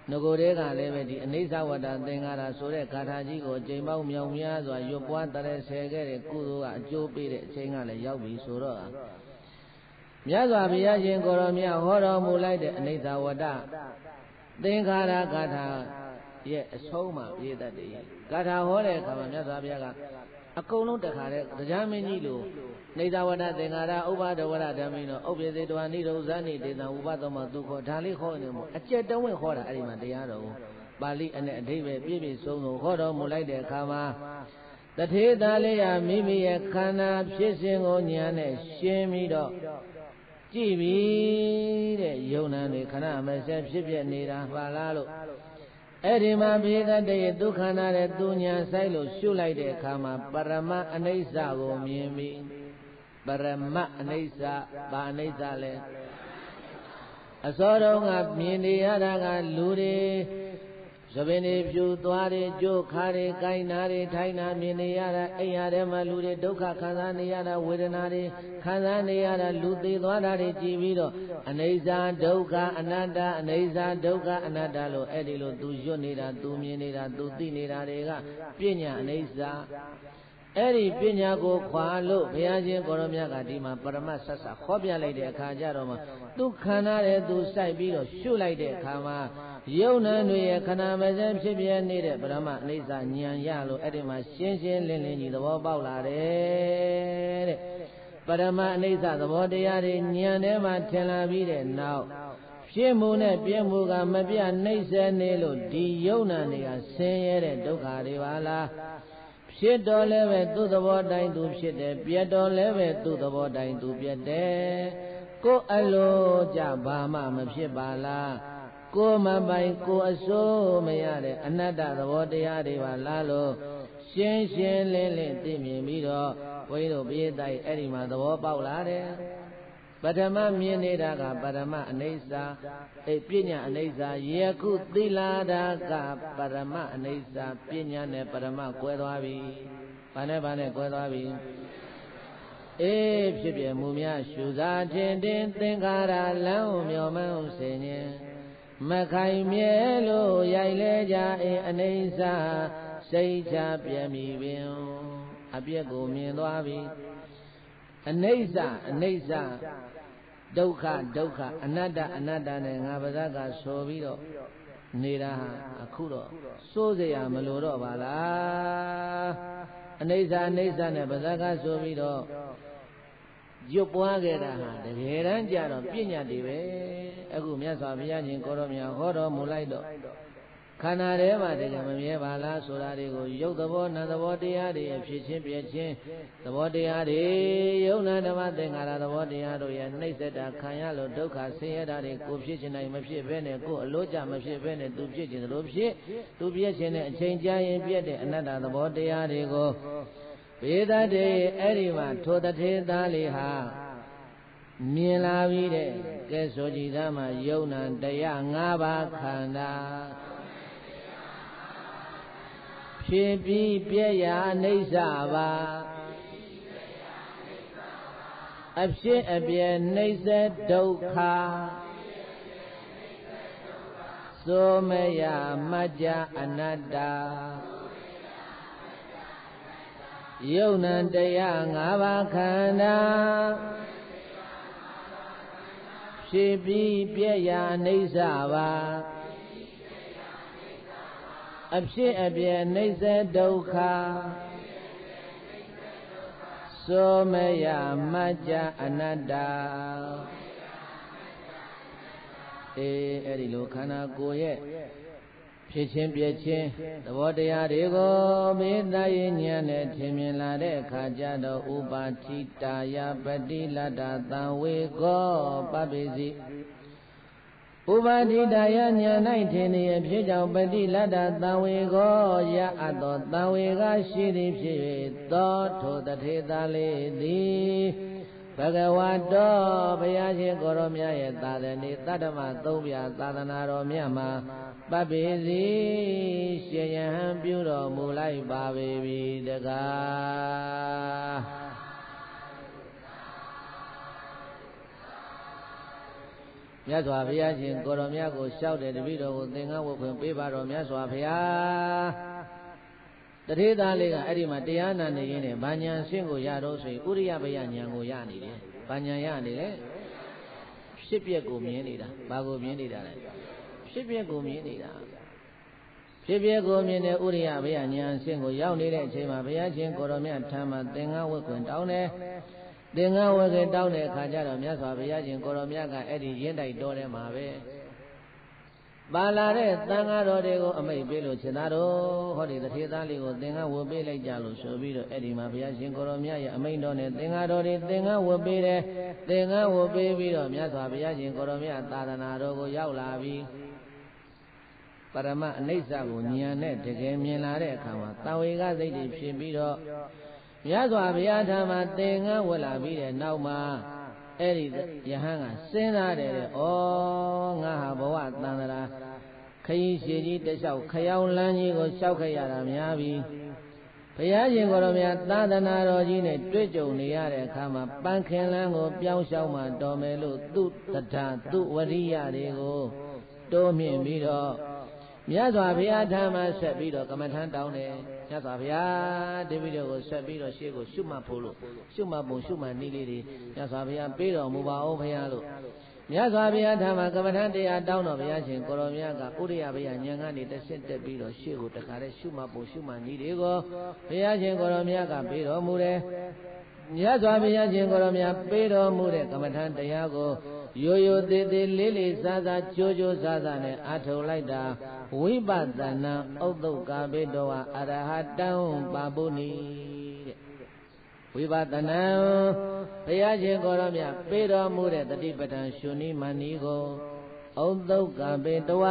ငကိုယ်တည်းကလည်းပဲဒီအနိစ္စဝတ္တသင်္ခါရဆိုတဲ့ဂါထာကြီးကိုချိန်ပေါင်းမြောင်များစွာရွတ်ပွားတရဲဆယ်ခဲ့တဲ့ကုသိုလ်ကအကျိုးပေးတဲ့အချိန်ကလည်းရောက်ပြီဆိုတော့မြတ်စွာဘုရားရှင်ကိုရောမြတ်ဟောတော်မူလိုက်တဲ့အနိစ္စဝတ္တသင်္ခါရဂါထာရဲ့အဆုံးမှာပြည့်တတ်တယ်ဂါထာဟောတဲ့အခါမှာမြတ်စွာဘုရားကအကုန်လုံးတခါတည်းတရားမင်းကြီးလိုနေသာဝတ္တသင်္ခါရဥပါဒဝရဓမ္မိနောဥပ္ပစေတဝနိရောဇာနိတေတံဥပသောမသူခေါ်ဒါလေးခေါ်နေမို့အကျက်တဝင့်ခေါ်တာအဲ့ဒီမှာတရားတော်ကိုပါဠိအနဲ့အဓိပ္ပာယ်ပြည့်ပြည့်စုံစုံဟောတော်မူလိုက်တဲ့အခါမှာတထေသာလေးရမိမိရဲ့ခန္ဓာဖြစ်စဉ်ကိုဉာဏ်နဲ့ရှင်းပြီးတော့ကြည့်ပြီတဲ့ယုံနာတွေခဏမစဲဖြစ်ပြနေတာပါလားလို့အဲ့ဒီမှာဘေဒတရဲ့ဒုက္ခနာတဲ့သူညာဆိုင်လို့ရှုလိုက်တဲ့အခါမှာပရမအနိစ္စကိုမြင်ပြီပရမအနိစ္စဘာအနိစ္စလဲအစောတုန်းကမြင်နေရတာကလူတွေသပင်တွေဖြူသွားတွေကြိုးခါတွေကိုင်းနာတွေထိုင်းနာမြင်နေရတာအိမ်ရထဲမှာလူတွေဒုက္ခခံစားနေရတာဝေဒနာတွေခံစားနေရတာလူသေးသွားတာတွေကြည်ပြီးတော့အနိစ္စဒုက္ခအနတ္တအနိစ္စဒုက္ခအနတ္တလို့အဲ့ဒီလိုသူရွတ်နေတာသူမြင်နေတာသူသိနေတာတွေကပညာအနိစ္စအဲ့ဒီပညာကိုခွာလို့ဘုရားရှင်ကိုရောမြတ်ကဒီမှာပရမတ်ဆက်ဆက်ခေါ်ပြလိုက်တဲ့အခါကျတော့မှသူခန္ဓာတဲ့သူစိုက်ပြီးတော့ရှုလိုက်တဲ့အခါမှာယုံနာတွေရဲ့ခန္ဓာမစဲဖြစ်ပြနေတဲ့ပရမအနိစ္စဉာဏ်ရလို့အဲ့ဒီမှာရှင်းရှင်းလင်းလင်းကြီးသဘောပေါက်လာတယ်တဲ့ပရမအနိစ္စသဘောတရားတွေဉာဏ်ထဲမှာထင်လာပြီးတဲ့နောက်ဖြစ်မှုနဲ့ပြည့်မှုကမပြနှိမ့်ဆဲနေလို့ဒီယုံနာတွေကဆင်းရဲတဲ့ဒုက္ခတွေပါလားဖြစ်တော်လည်းပဲသူ့သဘောတိုင်းသူဖြစ်တယ်ပြတ်တော်လည်းပဲသူ့သဘောတိုင်းသူပြတ်တယ်ကိုယ်အလိုကြဘာမှမဖြစ်ပါလားကိုယ်မပိုင်ကိုယ်အစိုးမရတဲ့အနတ္တသဘောတရားတွေပါလားလို့ရှင်းရှင်းလင်းလင်းသိမြင်ပြီးတော့ဘုန်းကြီးတို့ပြေးတိုက်အဲ့ဒီမှာသဘောပေါက်လာတယ်ပထမမြင်နေတာကပရမအနိစ္စပညာအနိစ္စယခုသီလာတာကပရမအနိစ္စပညာနဲ့ပရမကွဲသွားပြီဘာနဲ့ကွဲသွားပြီဖြစ်ပြမှုများရှုစားခြင်းတင်သင်္ခါရလမ်းမျောမှန်းဆင်ញမခိုင်မြဲလို့ရိုက်လဲကြအနိစ္စစိတ်ချပြမီပင်အပြည့်ကိုမြင်သွားပြီအနိစ္စဒုက္ခအနတ္တနဲ့ငါပါးစပ်ကဆိုပြီးတော့နေတာအခုတော့စိုးစရာမလိုတော့ပါလားအနိစ္စနဲ့ပါးစပ်ကဆိုပြီးတော့ရွတ်ပွားခဲ့တာဟာတကယ်တမ်းကျတော့ပညာတွေပဲအခုမြတ်စွာဘုရားရှင်ကိုရောမြတ်ဟောတော်မူလိုက်တော့ခန္ဓာထဲမှာတကယ်မမြဲပါလားဆိုတာတွေကိုရုပ်သဘောနာသဘောတရားတွေဖြစ်ချင်းပြည့်ချင်းသဘောတရားတွေယုံနာဓမ္မသင်္ခါရသဘောတရားတို့ရဲ့နှိမ့်ဆက်တာခံရလို့ဒုက္ခဆင်းရဲတာတွေကိုဖြစ်ချင်နိုင်မဖြစ်ဘဲနဲ့ကိုယ်အလိုကြမဖြစ်ဘဲနဲ့သူဖြစ်ချင်သလိုဖြစ်သူပြည့်ချင်တဲ့အချိန်ကြာရင်ပြည့်တဲ့အနတ္တသဘောတရားတွေကိုဘေဒတေအဲ့ဒီမှာထိုတထေသားလေးဟာမြင်လာပြီးတဲ့ကဲဆိုကြည်သားမှာယုံနာတရား၅ပါးခန္ဓာဖြစ်ပြီးပြည့်ရာအိဋ္ဌပါအဖြစ်အပြည့်နှိမ့်စေဒုက္ခသောမယမัจจအနတ္တယုံနာတရား၅ပါးခန္ဓာဖြစ်ပြီးပြည့်ရာအိဋ္ဌပါအဖြစ်အပြည့်နှိမ့်စေဒုက္ခသောမယမัจจအနတ္တအဲ့ဒီလိုခန္ဓာကိုယ်ရဲ့ ဖြစ်ချင်းပြည့်ချင်းသဘောတရားတွေကိုမေတ္တာရင်ဉာဏ်နဲ့ထင်မြင်လာတဲ့အခါကျတော့ဥပါတိတာယပတိလတ္တသံဝေကောပပိစီဥပါတိတာယဉာဏ်၌ထင်နေဖြစ်ကြောင့်ပတိလတ္တသံဝေကောရအပ်သောသံဝေကရှိသည်ဖြစ်၍သောထိုတထေသာလေးသည်ဘဂဝါတော်ဘုရားရှင်ကိုရောမြတ်ရဲ့သာသနေတတ္တမသုံးပြသာသနာတော်မြတ်မှာပပိစီရှင်ယဟန်ပြုတော်မူလိုက်ပါပေပြီတကားမြတ်စွာဘုရားရှင်ကိုရောမြတ်ကိုလျှောက်တဲ့တပည့်တော်ကိုသင်္ကန်းဝတ်ခွင့်ပေးပါတော်မြတ်စွာဘုရားတထေသာလေးကအဲ့ဒီမှာတရားနာနေရင်းနဲ့ဗာညာဆင့်ကိုရတော့ဆိုရင်ဥရိယဘယဉာဏ်ကိုရနေတယ်ဗာညာရနေတယ်ဖြစ်ပျက်ကိုမြင်နေတာဘာကိုမြင်နေတာလဲဖြစ်ပျက်ကိုမြင်နေတာဖြစ်ပျက်ကိုမြင်တဲ့ဥရိယဘယဉာဏ်ဆင့်ကိုရောက်နေတဲ့အချိန်မှာဘုရားရှင်ကိုရောမြတ်ထံမှာသင်္ကန်းဝတ်ခွင့်တောင်းတယ်သင်္ကန်းဝတ်ခွင့်တောင်းတဲ့အခါကျတော့မြတ်စွာဘုရားရှင်ကိုရောမြတ်ကအဲ့ဒီရင်းတိုက်တော်ထဲမှာပဲပါလာတဲ့သံဃာတော်တွေကိုအမိတ်ပေးလို့ခြေသားတော်ဟောဒီတထေသားလေးကိုသင်္ကန်းဝတ်ပေးလိုက်ကြလို့ဆိုပြီးတော့အဲ့ဒီမှာဘုရားရှင်ကိုရောမြတ်ရဲ့အမိန့်တော်နဲ့သင်္ဃာတော်တွေသင်္ကန်းဝတ်ပေးတယ်သင်္ကန်းဝတ်ပေးပြီးတော့မြတ်စွာဘုရားရှင်ကိုရောမြတ်သာသနာတော်ကိုရောက်လာပြီးပရမအနိစ္စကိုဉာဏ်နဲ့တကယ်မြင်လာတဲ့အခါမှာတံဝေကစိတ်တွေဖြစ်ပြီးတော့မြတ်စွာဘုရားထာမှာသင်္ကန်းဝတ်လာပြီးတဲ့နောက်မှာအဲ့ဒီယဟန်ကစဉ်းစားတယ်ဩငါဟာဘဝတန်တရာခရီးရှည်ကြီးတလျှောက်ခရောက်လမ်းကြီးကိုလျှောက်ခဲ့ရတာများပြီဘုရားရှင်ကိုယ်တော်မြတ်သာသနာတော်ကြီးနဲ့တွေ့ကြုံနေရတဲ့အခါမှာပန်းခင်လန်းကိုပြောင်းလျှောက်မှတော်မယ်လို့သူတထသူဝရိယတွေကိုတိုးမြင့်ပြီးတော့မြတ်စွာဘုရားထာမှာဆက်ပြီးတော့ကမ္မထံတောင်းတယ်မြတ်စွာဘုရားတပည့်တော်ကိုဆက်ပြီးတော့ရှေ့ကိုရှုမှတ်ဖို့လို့ရှုမှတ်ပုံရှုမှတ်နည်းလေးတွေမြတ်စွာဘုရားပေးတော်မူပါအောင်ဘုရားလို့မြတ်စွာဘုရားထာမှာကမ္မထံတရားတောင်းတော်ဘုရားရှင်ကိုရောမြတ်ကဥရိယဘုရားဉာဏ်ကနေတဆင့်တက်ပြီးတော့ရှေ့ကိုတခါတည်းရှုမှတ်ပုံရှုမှတ်နည်းတွေကိုဘုရားရှင်ကိုရောမြတ်ကပေးတော်မူတယ်မြတ်စွာဘုရားရှင်ကိုရောမြတ်ပေးတော်မူတဲ့ကမ္မထံတရားကိုရိုးရိုးသေးသေးလေးလေးစားစားကြိုးကြိုးစားစားနဲ့အထုတ်လိုက်တာဝိပဿနာဥဒ္ဒုကာဘေတောဝအရဟတံပါပုနိတဲ့ဝိပဿနာဘုရားရှင်ကိုရောမြတ်ပေးတော်မူတဲ့တတိပဋ္ဌာန်ရှင်နိမဏီကိုဥဒ္ဒုကာဘေတောဝ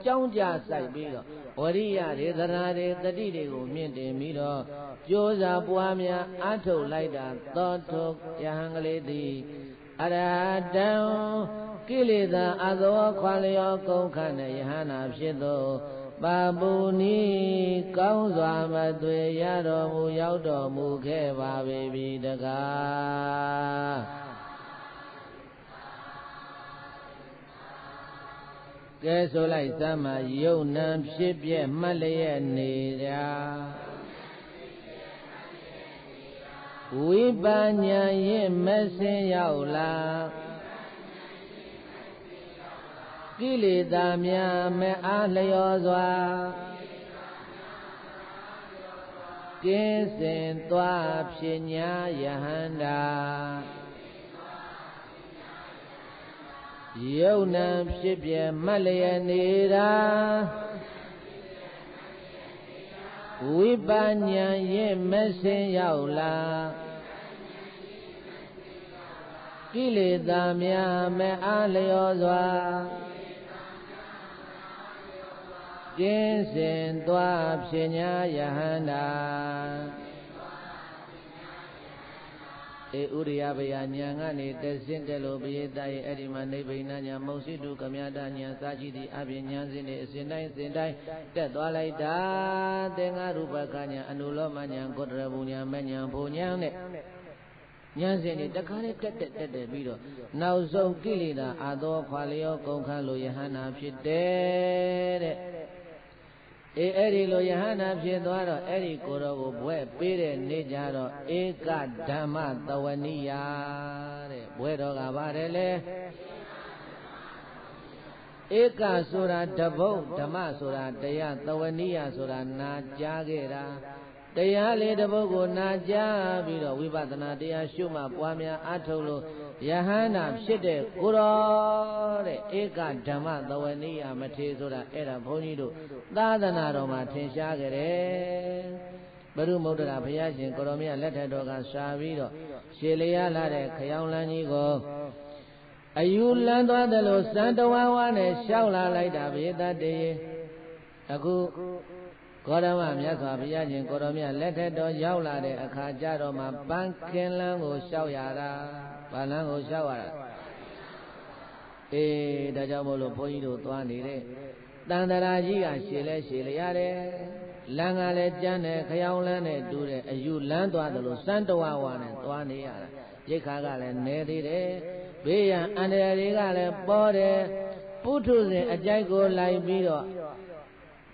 ကြောင်းကြဆိုင်ပြီးတော့ဝရိယတွေသရတွေတတိတွေကိုမြင့်တင်ပြီးတော့ကြိုးစားပွားများအထုတ်လိုက်တာသောထုယဟန်ကလေးသည်အရဟတံကိလေသာအသောခွာလျောကုန်ခန့်တဲ့ယဟနာဖြစ်သောပါပုနိကောင်းစွာမသွေရတော်မူရောက်တော်မူခဲ့ပါပြီတကားကဲဆိုလိုက်စမ်းမယုံနံဖြစ်ပြက်မှတ်လျက်နေတာဝိပညာရဲ့မစင်ရောက်လာကိလေသာများမအားလျော်စွာကင်းစင်သွားဖြစ်ညာယဟန္တာယုံနံဖြစ်ပြမှတ်လျက်နေတာဝိပညာရဲ့မစင်ရောက်လာကိလေသာများမအားလျော်စွာကင်းစင်သွားဖြစ်ညာယဟန္တာဧဥရိယဘယဉာဏ်ကနေတဆင့်တယ်လို့ပိယတရဲ့အဲ့ဒီမှာနိဗ္ဗိဏဉာဏ်မုတ်စိတုကမြတဉာဏ်စာရှိသည့်အပြင်ဉာဏ်စဉ်တွေအစဉ်တိုင်းစဉ်တိုင်းတက်သွားလိုက်တာသင်္ဃရူပကဉာဏ်အနုလောမဉာဏ်ကုတ္တရဘူဉာဏ်မဉာဏ်ဘုံဉာဏ်နဲ့ဉာဏ်စဉ်တွေတခါလေးတက်ပြီးတော့နောက်ဆုံးကိလေသာအသောခွာလျောကုန်ခန်းလို့ယဟန္တာဖြစ်တယ်တဲ့အဲ့ဒီလိုယဟန္တာဖြစ်သွားတော့အဲ့ဒီကိုယ်တော်ကိုဘွဲ့ပေးတဲ့နေ့ကြတော့ဧကဓမ္မသဝနိယတဲ့ဘွဲ့တော်ကပါတယ်လေဧကဆိုတာတပုတ်ဓမ္မဆိုတာတရားသဝနိယဆိုတာနာကြားခဲ့တာ တရားလေးတစ်ပုဒ်ကိုနာကြားပြီးတော့ဝိပဿနာတရားရှုမှပွားများအားထုတ်လို့ယဟန္တာဖြစ်တဲ့ကိုတော်တဲ့ဧကဓမ္မသဝနိယမထေဆိုတာအဲ့ဒါဘုန်းကြီးတို့သာသနာတော်မှာထင်ရှားကြတယ်ဘုရုမုဒ္ဒရာဘုရားရှင်ကိုရောမြတ်လက်ထက်တော်ကစာပြီးတော့ရှေလျာလာတဲ့ခယောင်းလန်းကြီးကိုအယူလန်းသွားတယ်လို့စံတဝါဝါနဲ့ရှောက်လာလိုက်တာဘေသတ္တေအခုဂေါရမမြတ်စွာဘုရားရှင်ကိုရောမြတ်လက်ထက်တော်ရောက်လာတဲ့အခါကျတော့မှပန်းခင်လန်းကိုရှောက်ရတာဗာလန်းကိုရှောက်ရတာဒါကြောင့်မို့လို့ဘုန်းကြီးတို့သွားနေတဲ့တန်တရာကြီးကရှည်လဲရှည်လျရတယ်လမ်းကလည်းကျန်းတယ်ခယောင်းလန်းနဲ့တူတယ်အယူလန်းသွားတယ်လို့စံတဝါဝါနဲ့သွားနေရတာရိတ်ခါကလည်းနေသေးတယ်ဘေးရန်အန္တရာယ်တွေကလည်းပေါ်တယ်ပုထုဇဉ်အကြိုက်ကိုလိုက်ပြီးတော့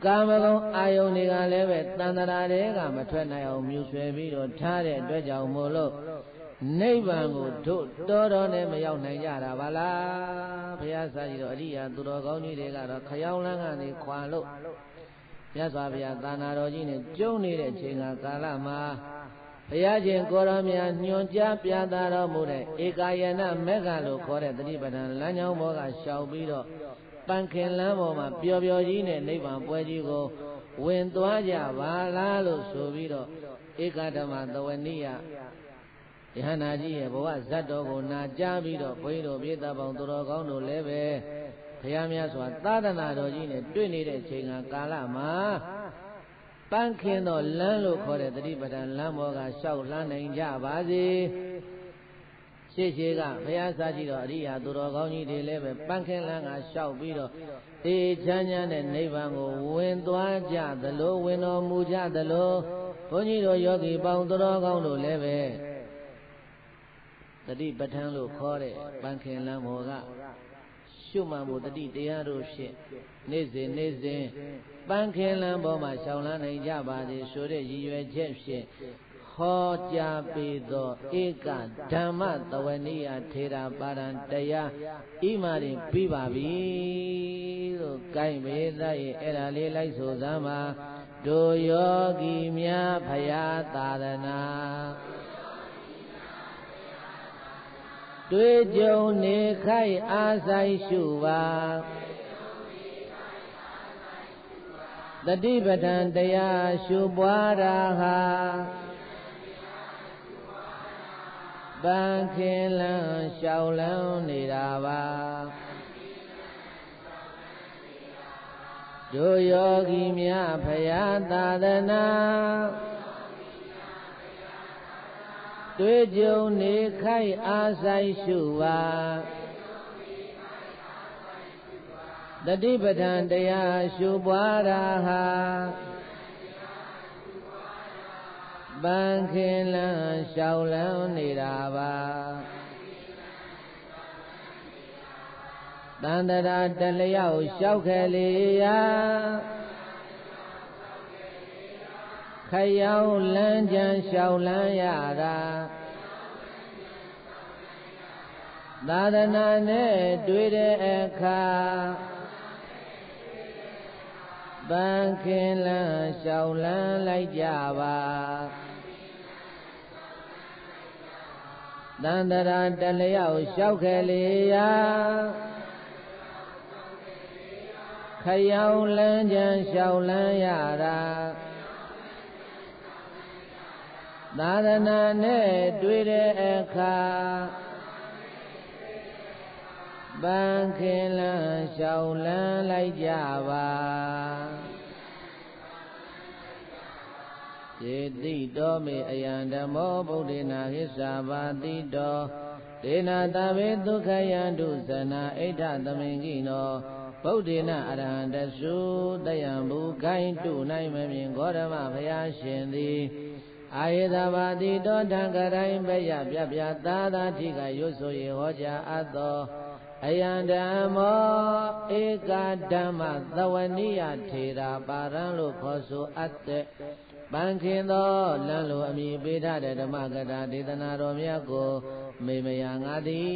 ကာမဂုဏ်အာယုန်တွေကလည်းပဲတန်တရာတွေကမထွက်နိုင်အောင်မြူဆွဲပြီးတော့ထားတဲ့အတွက်ကြောင့်မို့လို့နိဗ္ဗာန်ကိုတို့တော်တော်နဲ့မရောက်နိုင်ကြတာပါလားဘုရားစာကြည့်တော့အရိယာသူတော်ကောင်းကြီးတွေကတော့ခယောင်းလန်းကနေခွာလို့မြတ်စွာဘုရားသာနာတော်ကြီးနဲ့ကျုံနေတဲ့ချိန်ကာလမှာဘုရားရှင်ကိုရောမြတ်ညွှန်ကြားပြသတော်မူတဲ့ဧကာယနာမေဃလို့ခေါ်တဲ့တတိပဌာန်လမ်းကြောင်းဘောကရှောင်ပြီးတော့ပန်းခင်လမ်းပေါ်မှာပျော်ပျော်ကြီးနဲ့နိဗ္ဗာန်ပွဲကြီးကိုဝင်သွားကြပါလားလို့ဆိုပြီးတော့ဧကဓမ္မသဝနိယယဟန္တာကြီးရဲ့ဘဝဇတ်တော်ကိုနာကြားပြီးတော့ဘုန်းကြီးတို့ပြည်သားပေါင်းသူတော်ကောင်းတို့လည်းပဲဘုရားမြတ်စွာသာသနာတော်ကြီးနဲ့တွေ့နေတဲ့ချိန်ကာလမှာပန်းခင်တော်လမ်းလို့ခေါ်တဲ့တတိပဌာန်လမ်းဘောကရှောက်လှမ်းနိုင်ကြပါစေရှေ့ကဘုရားစာကြည့်တော့အရိယာသူတော်ကောင်းကြီးတွေလည်းပဲပန်းခင်လမ်းကရှောက်ပြီးတော့အေးချမ်းချမ်းတဲ့နိဗ္ဗာန်ကိုဝင်သွားကြသလိုဝင်တော်မူကြသလိုဘုန်းကြီးတို့ယောဂီပေါင်းသူတော်ကောင်းတို့လည်းပဲတတိပဋ္ဌာန်လို့ခေါ်တဲ့ပန်းခင်လမ်းဘောကရှုမှန်မှုတတိတရားတို့ဖြင့်နေ့စဉ်ပန်းခင်လမ်းဘောမှာရှောင်လန်းနိုင်ကြပါစေဆိုတဲ့ရည်ရွယ်ချက်ဖြင့်ဟောကြားပေးသောဧကဓမ္မသဝနိယထေရပါရံတရားဤမှာတင်ပြီးပါပြီလို့ကိုင်းမေသရဲ့အဲ့ဒါလေးလိုက်ဆိုစမ်းပါတို့ယောဂီများဖရာသာသနာတွေ့ကြုံနေခိုက်အားဆိုင်ရှုပါတတိပဌာန်တရားရှုပွားတာဟာပန်းခင်လန်းရှောက်လန်းနေတာပါတို့ယောဂီများဖရာသာသနာတွေ့ကြုံနေခိုက်အားဆိုင်ရှုပါတတိပဌာန်တရားရှုပွားတာဟာပန်းခင်လန်းရှောက်လန်းနေတာပါတန္တရာတလျောက်လျှောက်ခဲလေရာခယောင်းလန်းချမ်းလျှောက်လန်းရတာသာသနာနဲ့တွေ့တဲ့အခါပန်းခင်လန်းလျှောက်လန်းလိုက်ကြပါတန္တရာတလျောက်လျှောက်ခဲလေရာခယောင်းလန်းချမ်းလျှောက်လန်းရတာသာသနာနဲ့တွေ့တဲ့အခါပန်းခင်လန်းလျှောက်လန်းလိုက်ကြပါယေတိတောမေအယံဓမ္မောဗုဒ္ဓေနာဟိစ္ဆာပါတိတောဒေနာတဝေဒုက္ခယန္တုဇနာအိဋ္ဌသမင်္ကိနောဗုဒ္ဓေနအရဟံတသုတယံဘူခိုင်းတုနိုင်မမြင်ဂေါရမဘုရားရှင်သည်အာယေသဘာတိတောထံကရိုင်းဘယပြပြသာသာတိကရွတ်ဆိုရေဟောကြားအပ်သောအယံဓမ္မောဧကဓမ္မသဝနိယထေရပါရံလို့ခေါ်ဆိုအပ်တဲ့ ပန်းခင်သောလမ်းလိုအမိပေးထားတဲ့ဓမ္မကထာဒေသနာတော်မြတ်ကိုမေမယငါသည်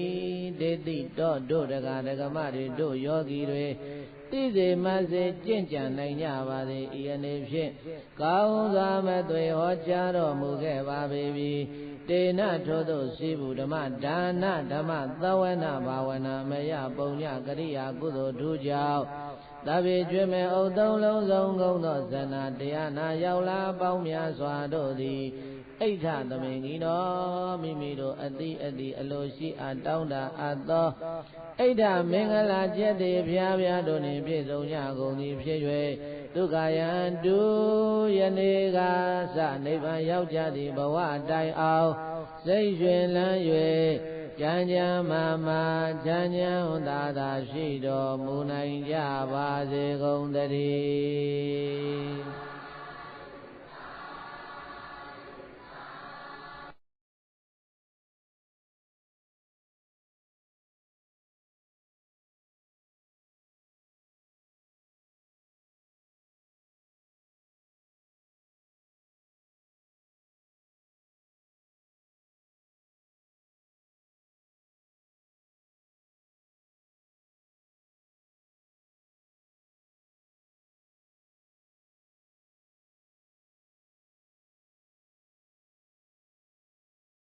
ဒေတိတော့တို့တကာဒကမတွေတို့ယောဂီတွေသိစေမစေကြင့်ကြံနိုင်ကြပါစေဤအနေဖြင့်ကောင်းစွာမသွေဟောကြားတော်မူခဲ့ပါပေပြီတေနထိုသို့ရှိဘူးဓမ္မဒါနဓမ္မသဝနာဘာဝနာမယပုံညကရိယာကုသိုလ်ထူးကြောင့်သဗ္ဗေကျွေမဲ့ဥသုံးလုံးစုံကုန်သောဇဏတရားနာရောက်လာပေါင်းများစွာတို့သည်အိဋ္ဌသမင်ကြီးတော်မိမိတို့အတိအလိုရှိအားတောင်းတအပ်သောအိဋ္ဌမင်္ဂလာကျက်တွေဖျားဖျားတို့နှင့်ပြည့်စုံကြကုန်သည်ဖြစ်၍ဒုက္ခယံတုယနေ့ကစနိဗ္ဗာန်ရောက်ကြသည့်ဘဝတိုင်အောင်စိတ်ရွှင်လန်း၍ကြံကြံမာမာချမ်းချမ်းသာသာရှိတော်မူနိုင်ကြပါစေကုန်သတည်း